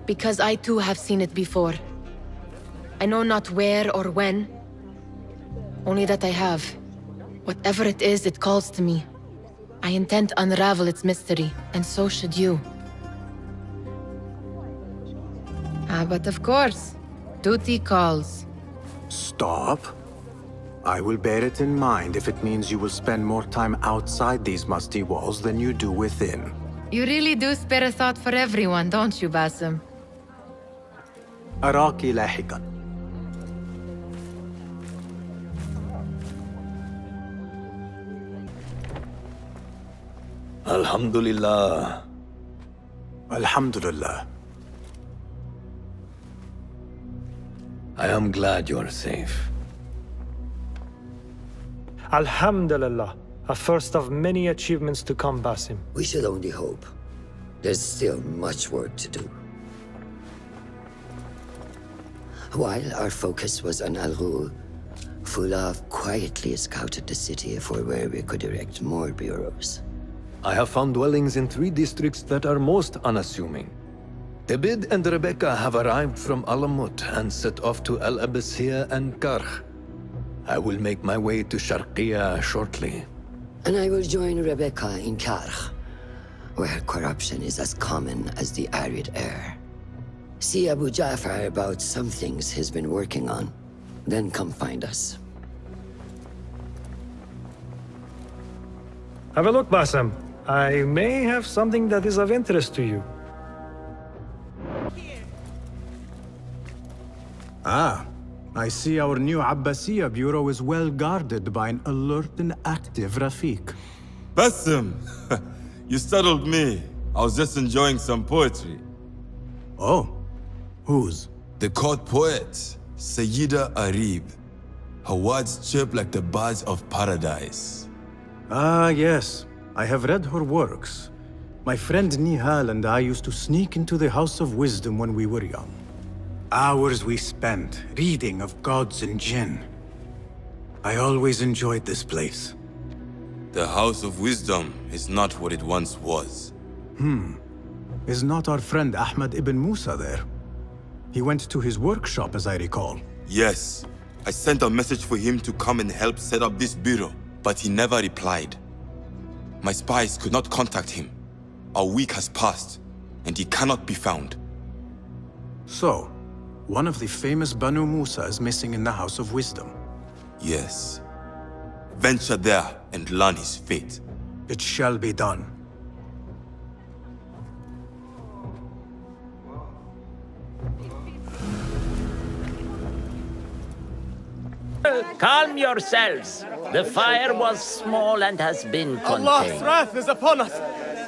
Because I too have seen it before. I know not where or when. Only that I have. Whatever it is, it calls to me. I intend to unravel its mystery, and so should you. But of course, duty calls. Stop. I will bear it in mind if it means you will spend more time outside these musty walls than you do within. You really do spare a thought for everyone, don't you, Basim? أراك لاحقا. Alhamdulillah. Alhamdulillah. I am glad you're safe. Alhamdulillah. A first of many achievements to come, Basim. We should only hope. There's still much work to do. While our focus was on Al Ghul, Fulaf quietly scouted the city for where we could erect more bureaus. I have found dwellings in 3 districts that are most unassuming. Tebid and Rebecca have arrived from Alamut and set off to Al Abyssiya and Karh. I will make my way to Sharqiya shortly. And I will join Rebecca in Karh, where corruption is as common as the arid air. See Abu Ja'far about some things he's been working on. Then come find us. Have a look, Basim. I may have something that is of interest to you. Ah, I see our new Abbasiya bureau is well guarded by an alert and active Rafiq. Basim! You startled me. I was just enjoying some poetry. Oh? Whose? The court poet, Sayyida Arib. Her words chirp like the birds of paradise. Ah, yes. I have read her works. My friend Nihal and I used to sneak into the House of Wisdom when we were young. Hours we spent reading of gods and jinn. I always enjoyed this place. The House of Wisdom is not what it once was. Is not our friend Ahmad ibn Musa there? He went to his workshop, as I recall. Yes. I sent a message for him to come and help set up this bureau, but he never replied. My spies could not contact him. A week has passed, and he cannot be found. So, one of the famous Banu Musa is missing in the House of Wisdom. Yes. Venture there and learn his fate. It shall be done. Calm yourselves. The fire was small and has been contained. Allah's wrath is upon us!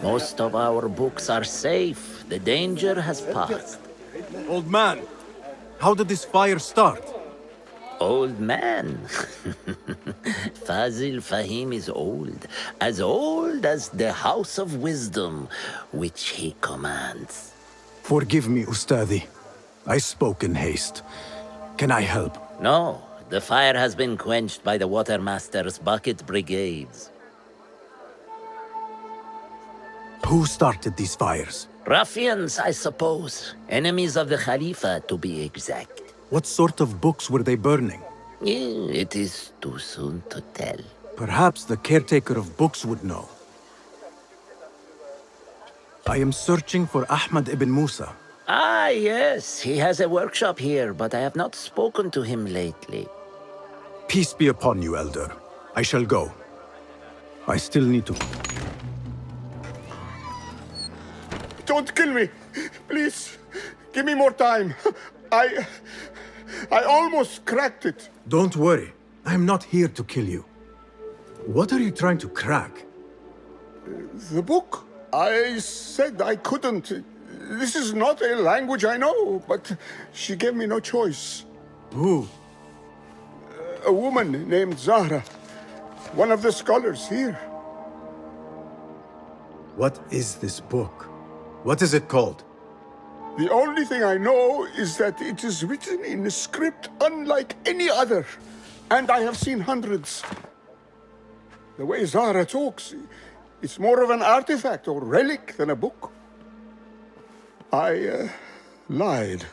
Most of our books are safe. The danger has passed. Old man, how did this fire start? Old man? Fazil Fahim is old as the House of Wisdom, which he commands. Forgive me, Ustadi. I spoke in haste. Can I help? No, the fire has been quenched by the Watermaster's bucket brigades. Who started these fires? Ruffians, I suppose. Enemies of the Khalifa, to be exact. What sort of books were they burning? It is too soon to tell. Perhaps the caretaker of books would know. I am searching for Ahmad ibn Musa. Ah, yes, he has a workshop here, but I have not spoken to him lately. Peace be upon you, Elder. I shall go. I still need to... Don't kill me! Please, give me more time. I almost cracked it. Don't worry. I am not here to kill you. What are you trying to crack? The book. I said I couldn't. This is not a language I know, but she gave me no choice. Who? A woman named Zahra. One of the scholars here. What is this book? What is it called? The only thing I know is that it is written in a script unlike any other. And I have seen hundreds. The way Zahra talks, it's more of an artifact or relic than a book. I lied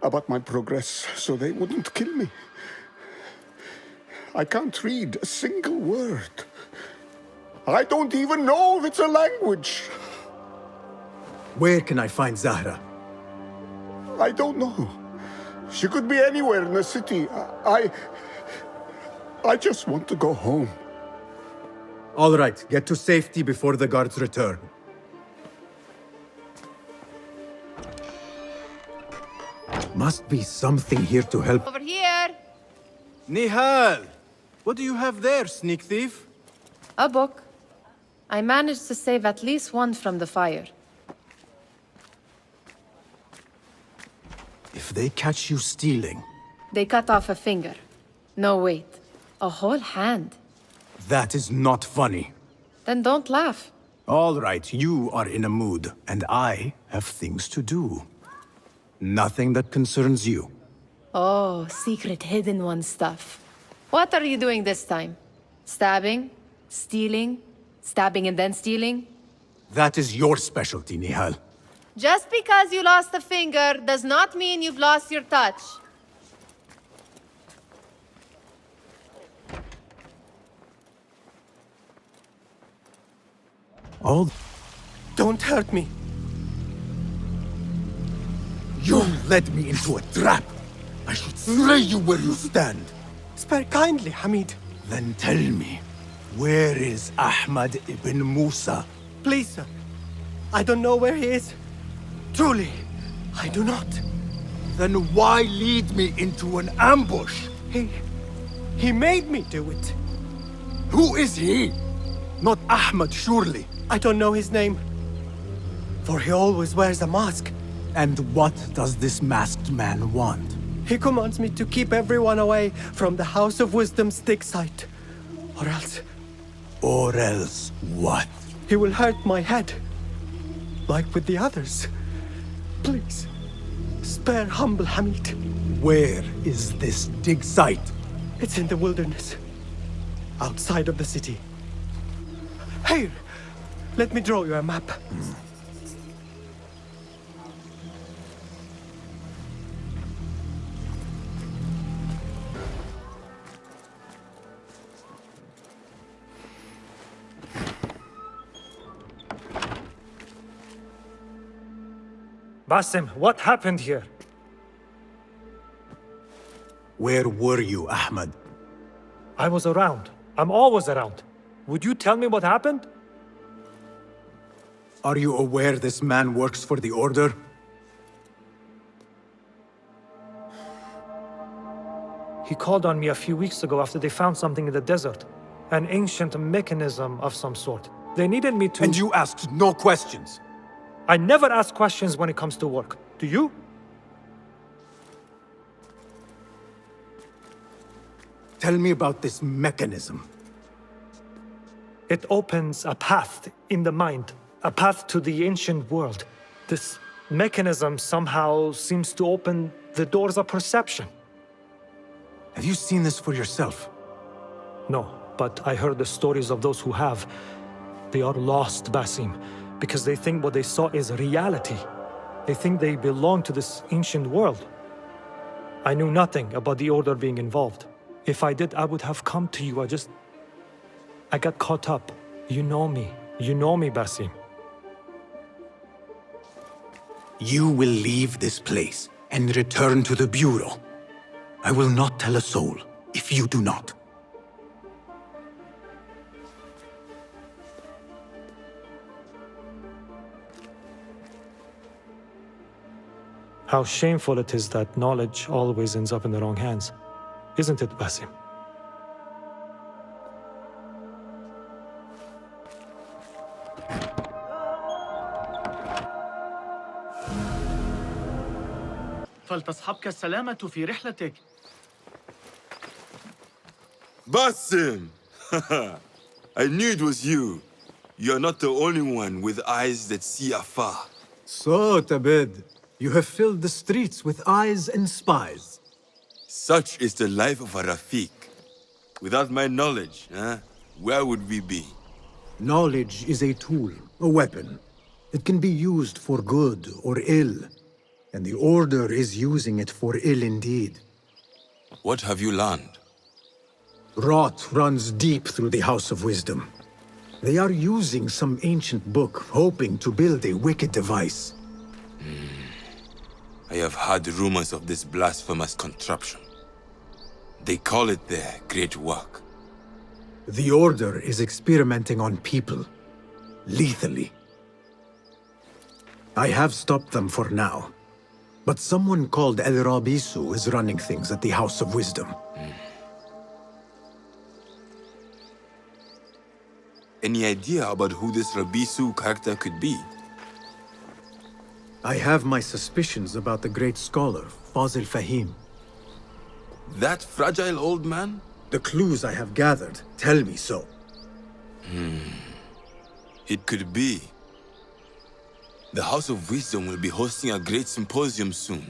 about my progress so they wouldn't kill me. I can't read a single word. I don't even know if it's a language. Where can I find Zahra? I don't know. She could be anywhere in the city. I just want to go home. All right, get to safety before the guards return. Must be something here to help. Over here! Nihal! What do you have there, sneak thief? A book. I managed to save at least one from the fire. If they catch you stealing... They cut off a finger. No, wait. A whole hand. That is not funny. Then don't laugh. All right, you are in a mood, and I have things to do. Nothing that concerns you. Oh, secret hidden one stuff. What are you doing this time? Stabbing? Stealing? Stabbing and then stealing? That is your specialty, Nihal. Just because you lost a finger does not mean you've lost your touch. Don't hurt me. You led me into a trap. I should slay you where you stand. Spare kindly, Hamid. Then tell me, where is Ahmad ibn Musa? Please, sir. I don't know where he is. Truly, I do not. Then why lead me into an ambush? He made me do it. Who is he? Not Ahmad, surely. I don't know his name. For he always wears a mask. And what does this masked man want? He commands me to keep everyone away from the House of Wisdom's dig site. Or else... Or else what? He will hurt my head. Like with the others. Please, spare humble Hamid. Where is this dig site? It's in the wilderness. Outside of the city. Here, let me draw you a map. Basim, what happened here? Where were you, Ahmad? I was around. I'm always around. Would you tell me what happened? Are you aware this man works for the Order? He called on me a few weeks ago after they found something in the desert. An ancient mechanism of some sort. They needed me to... And you asked no questions? I never ask questions when it comes to work. Do you? Tell me about this mechanism. It opens a path in the mind. A path to the ancient world. This mechanism somehow seems to open the doors of perception. Have you seen this for yourself? No, but I heard the stories of those who have. They are lost, Basim, because they think what they saw is reality. They think they belong to this ancient world. I knew nothing about the Order being involved. If I did, I would have come to you. I got caught up. You know me. You know me, Basim. You will leave this place and return to the Bureau. I will not tell a soul if you do not. How shameful it is that knowledge always ends up in the wrong hands. Isn't it, Basim? فلتصحبك السلامة في رحلتك. Basim! I knew it was you. You're not the only one with eyes that see afar. So, Tabid, you have filled the streets with eyes and spies. Such is the life of a Rafiq. Without my knowledge, where would we be? Knowledge is a tool, a weapon. It can be used for good or ill. And the Order is using it for ill indeed. What have you learned? Rot runs deep through the House of Wisdom. They are using some ancient book, hoping to build a wicked device. I have heard rumors of this blasphemous contraption. They call it their great work. The Order is experimenting on people, lethally. I have stopped them for now. But someone called El Rabisu is running things at the House of Wisdom. Any idea about who this Rabisu character could be? I have my suspicions about the great scholar, Fazil Fahim. That fragile old man? The clues I have gathered tell me so. It could be. The House of Wisdom will be hosting a great symposium soon.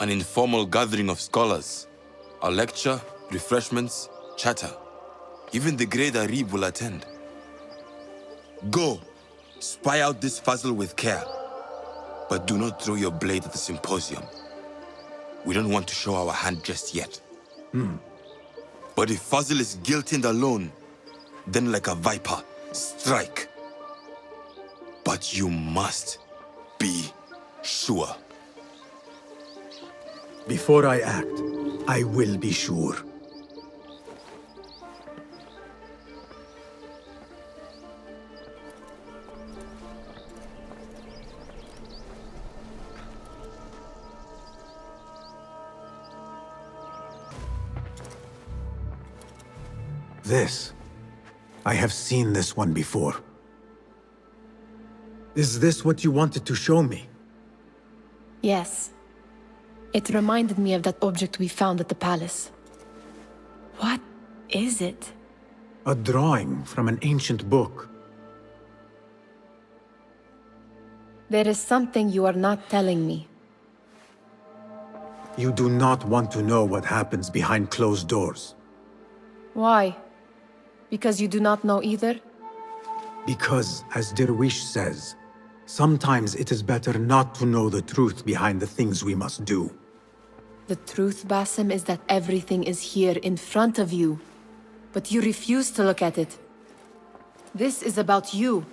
An informal gathering of scholars. A lecture, refreshments, chatter. Even the great Arib will attend. Go, spy out this puzzle with care. But do not throw your blade at the symposium. We don't want to show our hand just yet. But if Fazil is guilty and alone, then like a viper, strike. But you must be sure. Before I act, I will be sure. This. I have seen this one before. Is this what you wanted to show me? Yes. It reminded me of that object we found at the palace. What is it? A drawing from an ancient book. There is something you are not telling me. You do not want to know what happens behind closed doors. Why? Because you do not know either? Because, as Derwish says, sometimes it is better not to know the truth behind the things we must do. The truth, Basim, is that everything is here in front of you. But you refuse to look at it. This is about you.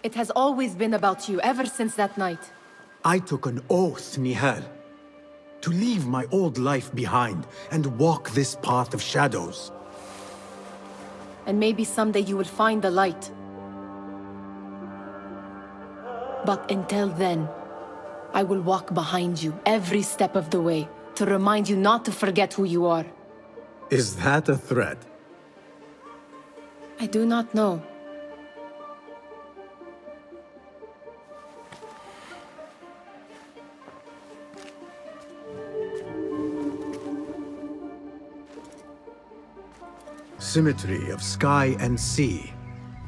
It has always been about you, ever since that night. I took an oath, Nihal, to leave my old life behind and walk this path of shadows. And maybe someday you will find the light. But until then, I will walk behind you every step of the way to remind you not to forget who you are. Is that a threat? I do not know. Symmetry of sky and sea,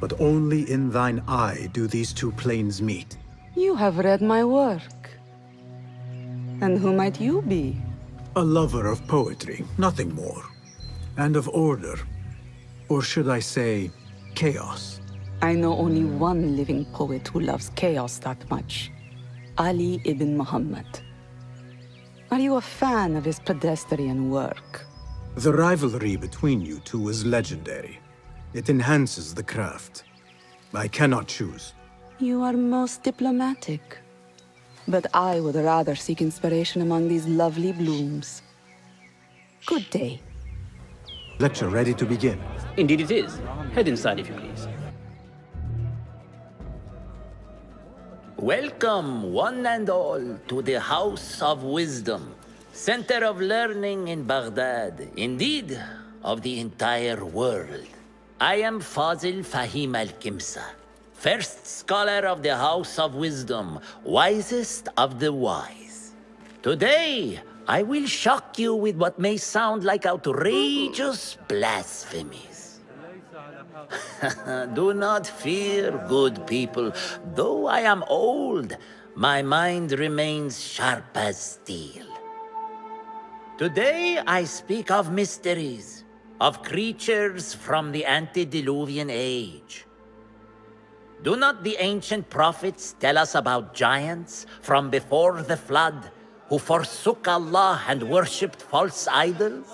but only in thine eye do these two planes meet. You have read my work. And who might you be? A lover of poetry, nothing more. And of order. Or should I say, chaos. I know only one living poet who loves chaos that much. Ali ibn Muhammad. Are you a fan of his pedestrian work? The rivalry between you two is legendary. It enhances the craft. I cannot choose. You are most diplomatic. But I would rather seek inspiration among these lovely blooms. Good day. Lecture ready to begin. Indeed it is. Head inside if you please. Welcome, one and all, to the House of Wisdom, center of learning in Baghdad, indeed, of the entire world. I am Fazil Fahim al-Kimsa, first scholar of the House of Wisdom, wisest of the wise. Today, I will shock you with what may sound like outrageous blasphemies. Do not fear, good people. Though I am old, my mind remains sharp as steel. Today I speak of mysteries, of creatures from the antediluvian age. Do not the ancient prophets tell us about giants from before the flood who forsook Allah and worshipped false idols?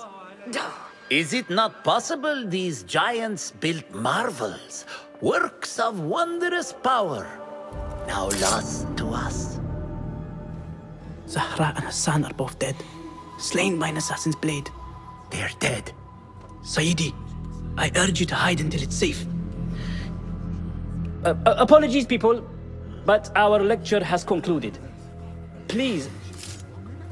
Is it not possible these giants built marvels, works of wondrous power, now lost to us? Zahra and Hassan are both dead, slain by an assassin's blade. They're dead. Sayyidi, I urge you to hide until it's safe. Apologies, people, but our lecture has concluded. Please,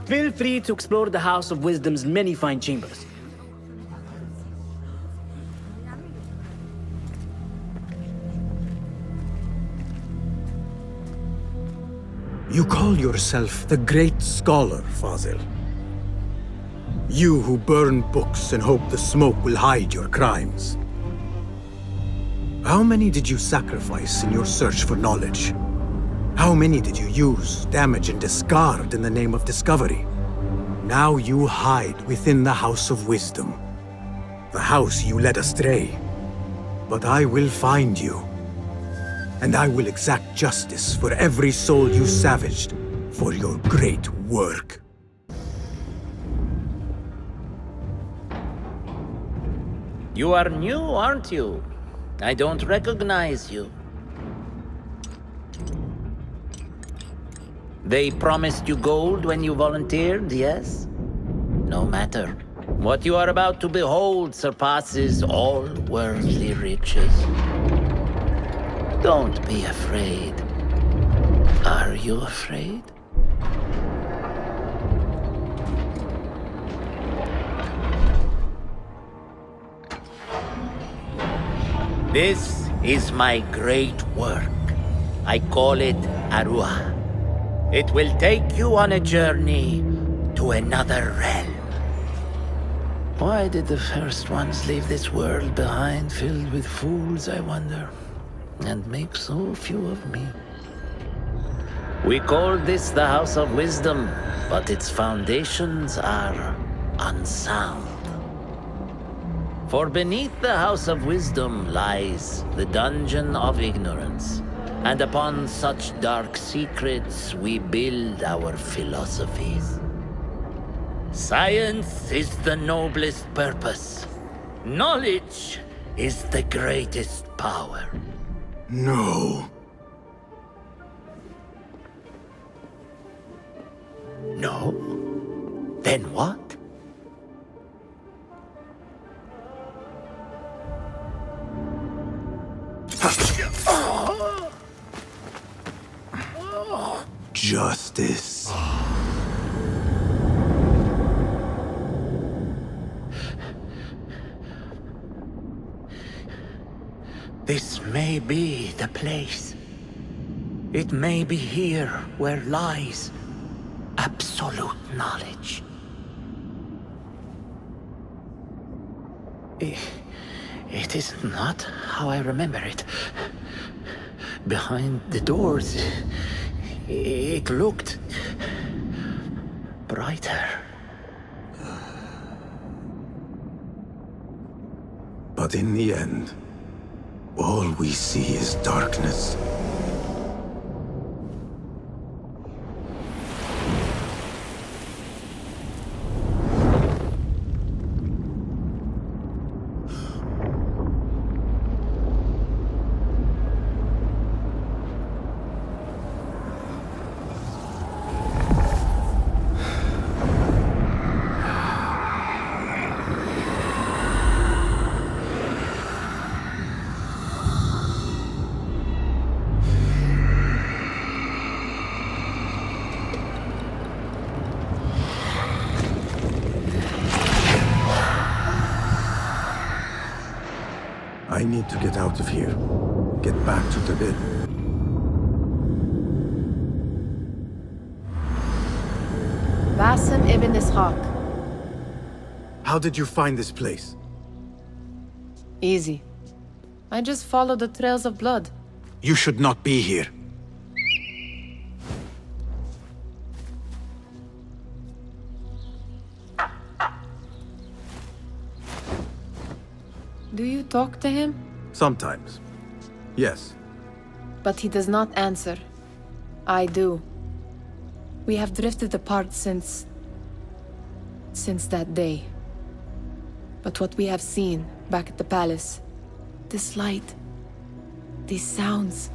feel free to explore the House of Wisdom's many fine chambers. You call yourself the great scholar, Fazil. You who burn books and hope the smoke will hide your crimes. How many did you sacrifice in your search for knowledge? How many did you use, damage, and discard in the name of discovery? Now you hide within the House of Wisdom. The house you led astray. But I will find you. And I will exact justice for every soul you savaged for your great work. You are new, aren't you? I don't recognize you. They promised you gold when you volunteered, yes? No matter. What you are about to behold surpasses all worldly riches. Don't be afraid. Are you afraid? This is my great work. I call it Aruah. It will take you on a journey to another realm. Why did the first ones leave this world behind filled with fools, I wonder? And make so few of me. We call this the House of Wisdom, but its foundations are unsound. For beneath the House of Wisdom lies the Dungeon of Ignorance, and upon such dark secrets we build our philosophies. Science is the noblest purpose. Knowledge is the greatest power. No. No? Then what? Justice. This may be the place. It may be here where lies absolute knowledge. It is not how I remember it. Behind the doors, it looked brighter. But in the end, all we see is darkness. I need to get out of here. Get back to Tibet. Basim ibn Ishaq. How did you find this place? Easy. I just followed the trails of blood. You should not be here. Do you talk to him? Sometimes. Yes. But he does not answer. I do. We have drifted apart since that day. But what we have seen back at the palace, this light, these sounds,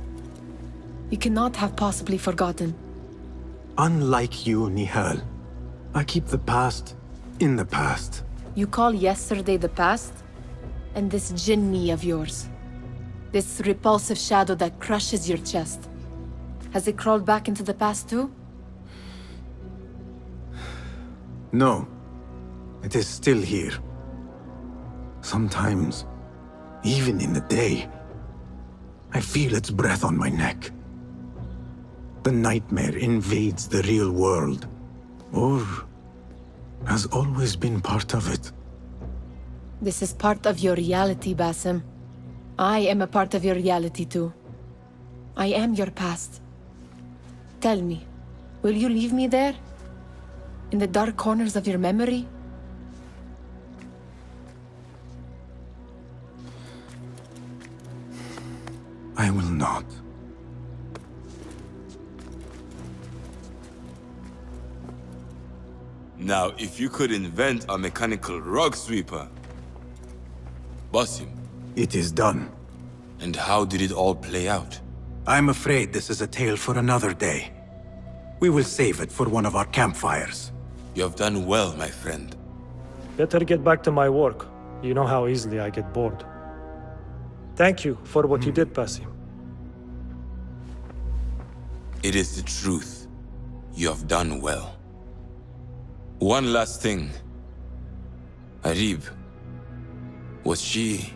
you cannot have possibly forgotten. Unlike you, Nihal, I keep the past in the past. You call yesterday the past? And this jinni of yours, this repulsive shadow that crushes your chest, has it crawled back into the past too? No. It is still here. Sometimes, even in the day, I feel its breath on my neck. The nightmare invades the real world, or has always been part of it. This is part of your reality, Basim. I am a part of your reality too. I am your past. Tell me, will you leave me there? In the dark corners of your memory? I will not. Now, if you could invent a mechanical rug sweeper... Basim. It is done. And how did it all play out? I'm afraid this is a tale for another day. We will save it for one of our campfires. You have done well, my friend. Better get back to my work. You know how easily I get bored. Thank you for what you did, Basim. It is the truth. You have done well. One last thing. Arib. Was she...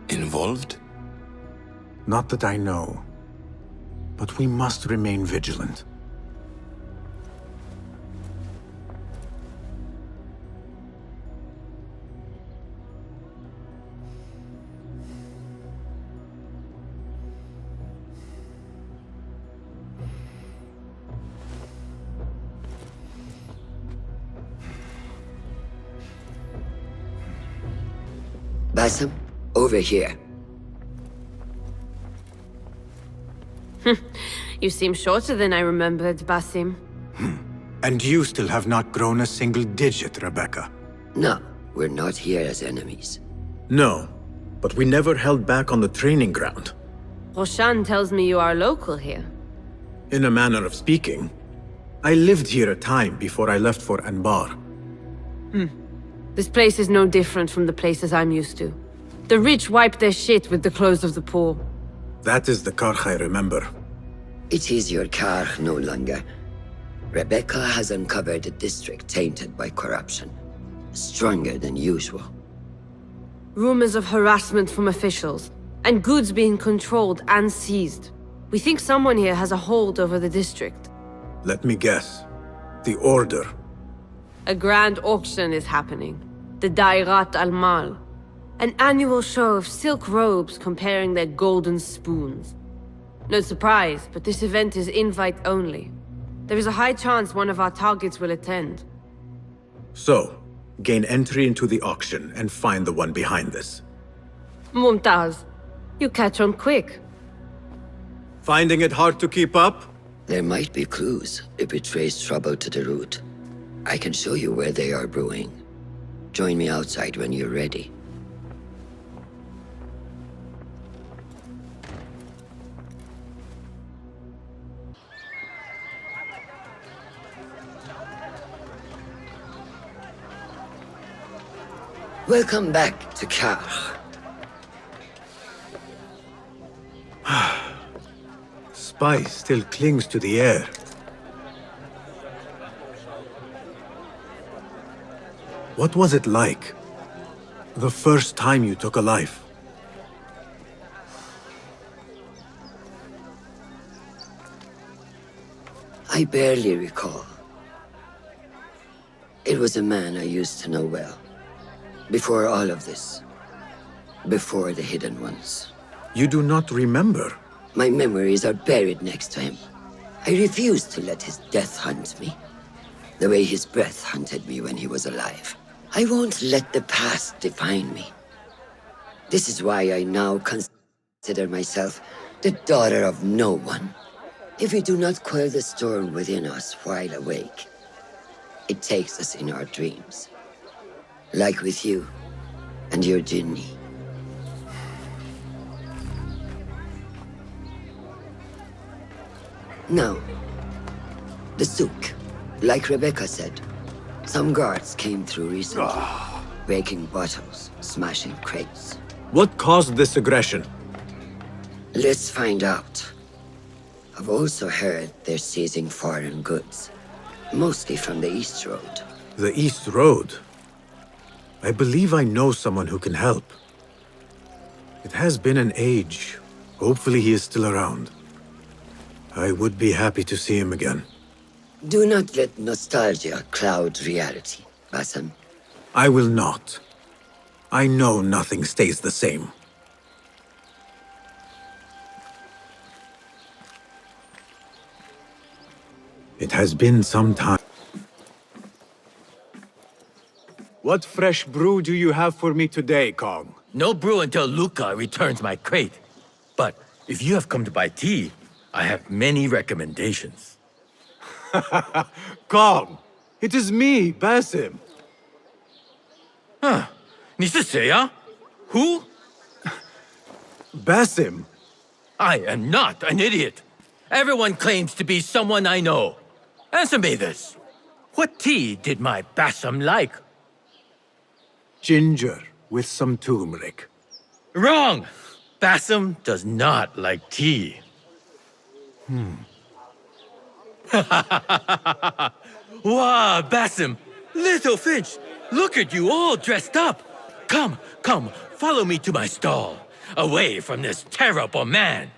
involved? Not that I know. But we must remain vigilant. Basim, over here. You seem shorter than I remembered, Basim. And you still have not grown a single digit, Rebecca. No, we're not here as enemies. No, but we never held back on the training ground. Roshan tells me you are local here. In a manner of speaking. I lived here a time before I left for Anbar. This place is no different from the places I'm used to. The rich wipe their shit with the clothes of the poor. That is the Karkh I remember. It is your Karkh no longer. Rebecca has uncovered a district tainted by corruption. Stronger than usual. Rumors of harassment from officials, and goods being controlled and seized. We think someone here has a hold over the district. Let me guess. The Order. A grand auction is happening. The Dairat al-Mal. An annual show of silk robes comparing their golden spoons. No surprise, but this event is invite only. There is a high chance one of our targets will attend. So, gain entry into the auction and find the one behind this. Mumtaz, you catch on quick. Finding it hard to keep up? There might be clues if we trace trouble to the root. I can show you where they are brewing. Join me outside when you're ready. Welcome back to Karkh. Spice still clings to the air. What was it like? The first time you took a life? I barely recall. It was a man I used to know well. Before all of this. Before the Hidden Ones. You do not remember? My memories are buried next to him. I refuse to let his death hunt me. The way his breath hunted me when he was alive. I won't let the past define me. This is why I now consider myself the daughter of no one. If we do not quell the storm within us while awake, it takes us in our dreams. Like with you and your Jinni. Now, the souk. Like Rebecca said, some guards came through recently, breaking bottles, smashing crates. What caused this aggression? Let's find out. I've also heard they're seizing foreign goods, mostly from the East Road. The East Road? I believe I know someone who can help. It has been an age. Hopefully he is still around. I would be happy to see him again. Do not let nostalgia cloud reality, Bassam. I will not. I know nothing stays the same. It has been some time. What fresh brew do you have for me today, Kong? No brew until Luca returns my crate. But if you have come to buy tea, I have many recommendations. Kong! It is me, Basim. Huh. 你是谁啊? Who? Basim. I am not an idiot. Everyone claims to be someone I know. Answer me this. What tea did my Basim like? Ginger with some turmeric. Wrong! Basim does not like tea. Wow, Basim! Little Finch! Look at you all dressed up! Come, follow me to my stall. Away from this terrible man.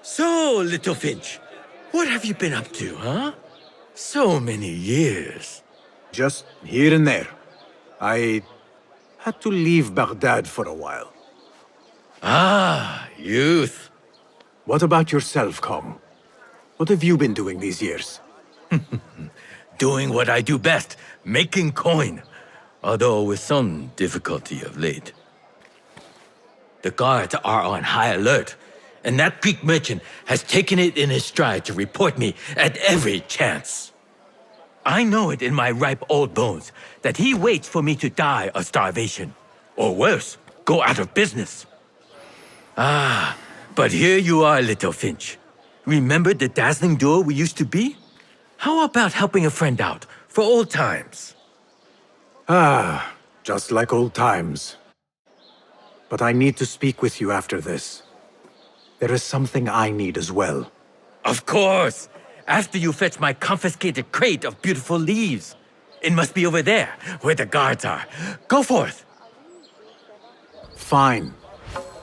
So, Little Finch, what have you been up to, huh? So many years. Just here and there. I had to leave Baghdad for a while. Ah, youth. What about yourself, Kong? What have you been doing these years? Doing what I do best, making coin. Although with some difficulty of late. The guards are on high alert, and that Greek merchant has taken it in his stride to report me at every chance. I know it in my ripe old bones that he waits for me to die of starvation. Or worse, go out of business. Ah, but here you are, Little Finch. Remember the dazzling duo we used to be? How about helping a friend out, for old times? Ah, just like old times. But I need to speak with you after this. There is something I need as well. Of course! After you fetch my confiscated crate of beautiful leaves. It must be over there, where the guards are. Go forth! Fine.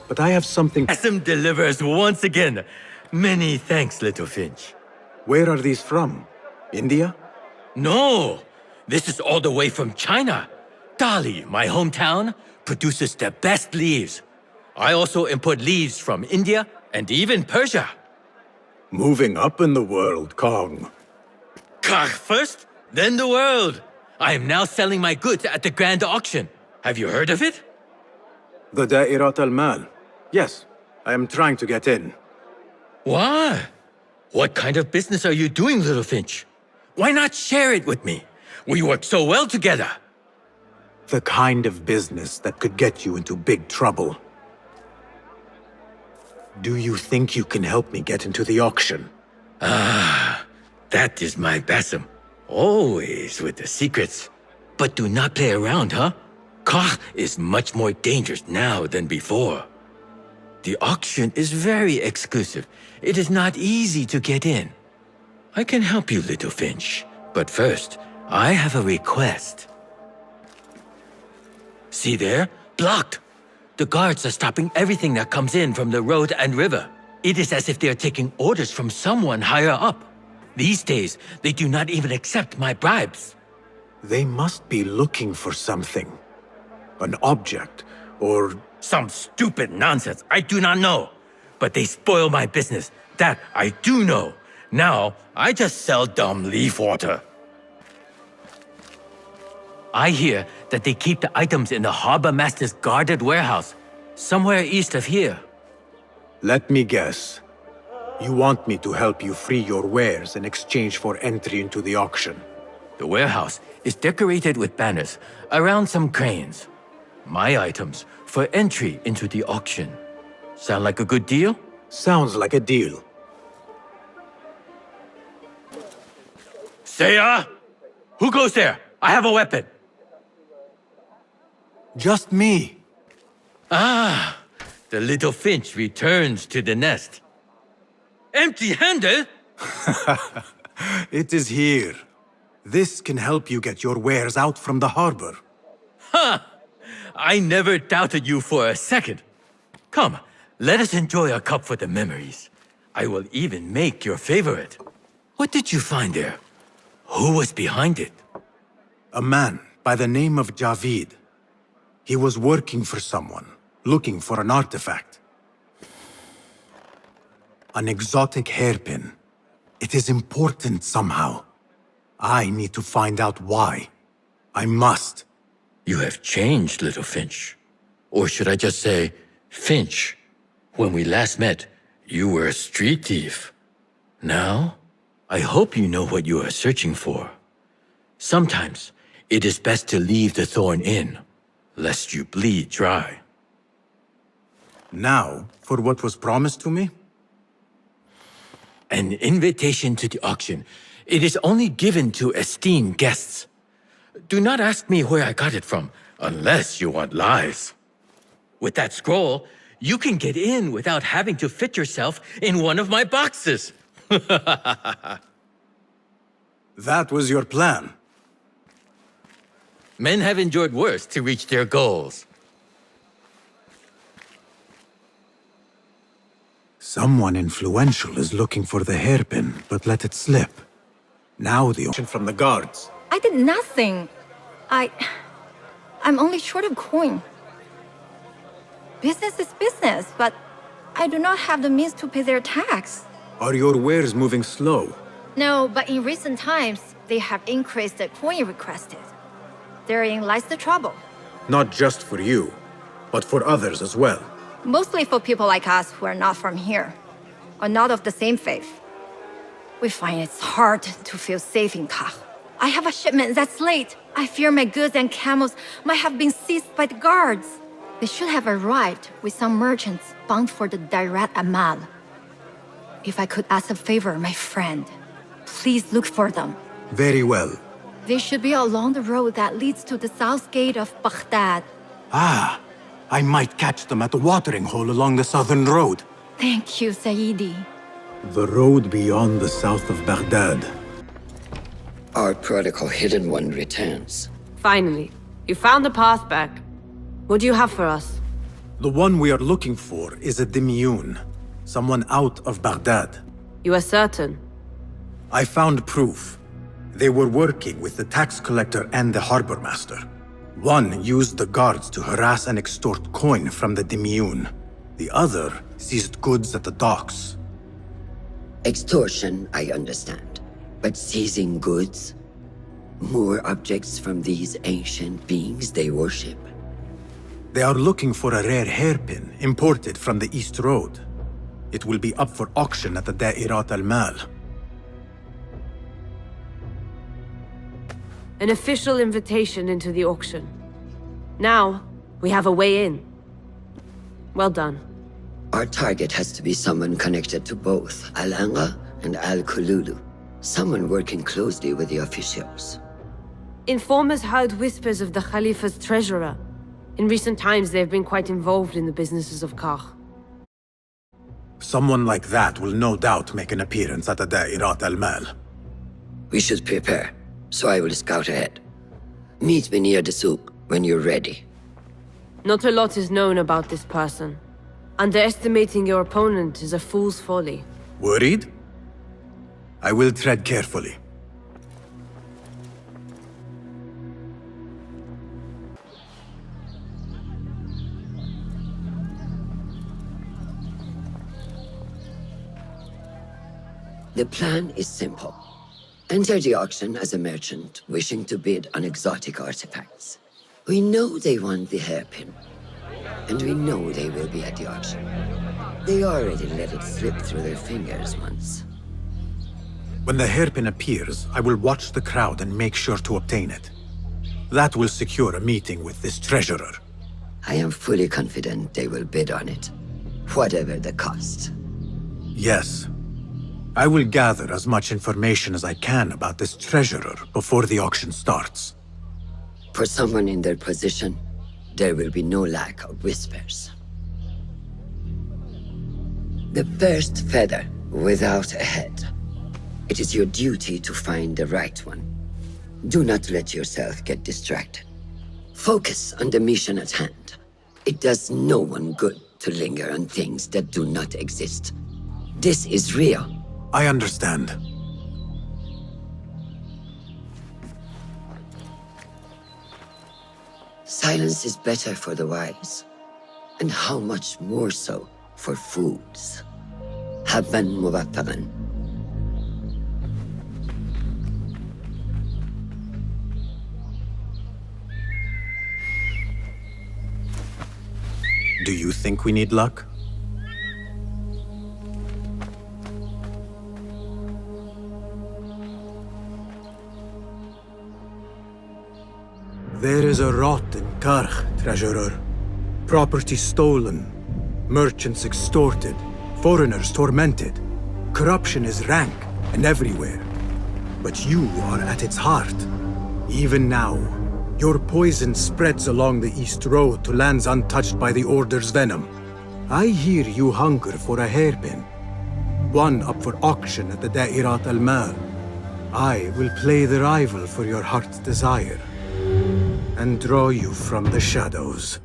But I have something... Basim delivers once again. Many thanks, Little Finch. Where are these from? India? No! This is all the way from China. Dali, my hometown, produces the best leaves. I also import leaves from India and even Persia. Moving up in the world, Kong. Kach first, then the world. I am now selling my goods at the grand auction. Have you heard of it? The Da'irat al-Mal. Yes, I am trying to get in. Why? What kind of business are you doing, Little Finch? Why not share it with me? We work so well together. The kind of business that could get you into big trouble. Do you think you can help me get into the auction? Ah, that is my Basim. Always with the secrets. But do not play around, huh? Kach is much more dangerous now than before. The auction is very exclusive. It is not easy to get in. I can help you, Little Finch. But first, I have a request. See there? Blocked. The guards are stopping everything that comes in from the road and river. It is as if they are taking orders from someone higher up. These days, they do not even accept my bribes. They must be looking for something. An object, or... Some stupid nonsense, I do not know. But they spoil my business, that I do know. Now, I just sell dumb leaf water. I hear that they keep the items in the harbor master's guarded warehouse, somewhere east of here. Let me guess. You want me to help you free your wares in exchange for entry into the auction. The warehouse is decorated with banners around some cranes. My items for entry into the auction. Sound like a good deal? Sounds like a deal. Seiya! Who goes there? I have a weapon. Just me. Ah, the little finch returns to the nest. Empty-handed? It is here. This can help you get your wares out from the harbor. Ha! I never doubted you for a second. Come, let us enjoy a cup for the memories. I will even make your favorite. What did you find there? Who was behind it? A man by the name of Javid. He was working for someone, looking for an artifact. An exotic hairpin. It is important somehow. I need to find out why. I must. You have changed, little Finch. Or should I just say, Finch? When we last met, you were a street thief. Now, I hope you know what you are searching for. Sometimes, it is best to leave the thorn in, lest you bleed dry. Now, for what was promised to me? An invitation to the auction. It is only given to esteemed guests. Do not ask me where I got it from, unless you want lies. With that scroll, you can get in without having to fit yourself in one of my boxes. That was your plan. Men have endured worse to reach their goals. Someone influential is looking for the hairpin, but let it slip. Now the auction from the guards. I did nothing. I'm only short of coin. Business is business, but I do not have the means to pay their tax. Are your wares moving slow? No, but in recent times, they have increased the coin requested. Therein lies the trouble. Not just for you, but for others as well. Mostly for people like us who are not from here, or not of the same faith. We find it's hard to feel safe in Kach. I have a shipment that's late. I fear my goods and camels might have been seized by the guards. They should have arrived with some merchants bound for the Dairat Amal. If I could ask a favor, my friend, please look for them. Very well. They should be along the road that leads to the south gate of Baghdad. Ah, I might catch them at the watering hole along the southern road. Thank you, Saidi. The road beyond the south of Baghdad. Our prodigal hidden one returns. Finally, you found the path back. What do you have for us? The one we are looking for is a Dimyun, someone out of Baghdad. You are certain? I found proof. They were working with the tax collector and the harbor master. One used the guards to harass and extort coin from the Dimyun. The other seized goods at the docks. Extortion, I understand. But seizing goods? More objects from these ancient beings they worship? They are looking for a rare hairpin imported from the East Road. It will be up for auction at the Da'irat al-Mal. An official invitation into the auction. Now, we have a way in. Well done. Our target has to be someone connected to both Al-Anga and Al-Kululu. Someone working closely with the officials. Informers heard whispers of the Khalifa's treasurer. In recent times, they have been quite involved in the businesses of Kach. Someone like that will no doubt make an appearance at the Da'irat al-Mal. We should prepare, so I will scout ahead. Meet me near the souk when you're ready. Not a lot is known about this person. Underestimating your opponent is a fool's folly. Worried? I will tread carefully. The plan is simple. Enter the auction as a merchant wishing to bid on exotic artifacts. We know they want the hairpin, and we know they will be at the auction. They already let it slip through their fingers once. When the hairpin appears, I will watch the crowd and make sure to obtain it. That will secure a meeting with this treasurer. I am fully confident they will bid on it, whatever the cost. Yes. I will gather as much information as I can about this treasurer before the auction starts. For someone in their position, there will be no lack of whispers. The first feather without a head. It is your duty to find the right one. Do not let yourself get distracted. Focus on the mission at hand. It does no one good to linger on things that do not exist. This is real. I understand. Silence is better for the wise, and how much more so for fools. Habban mubaffaqan. Do you think we need luck? There is a rot in Karch, treasurer. Property stolen, merchants extorted, foreigners tormented. Corruption is rank and everywhere. But you are at its heart. Even now, your poison spreads along the East Road to lands untouched by the Order's venom. I hear you hunger for a hairpin. One up for auction at the Da'irat al-Mal. I will play the rival for your heart's desire and draw you from the shadows.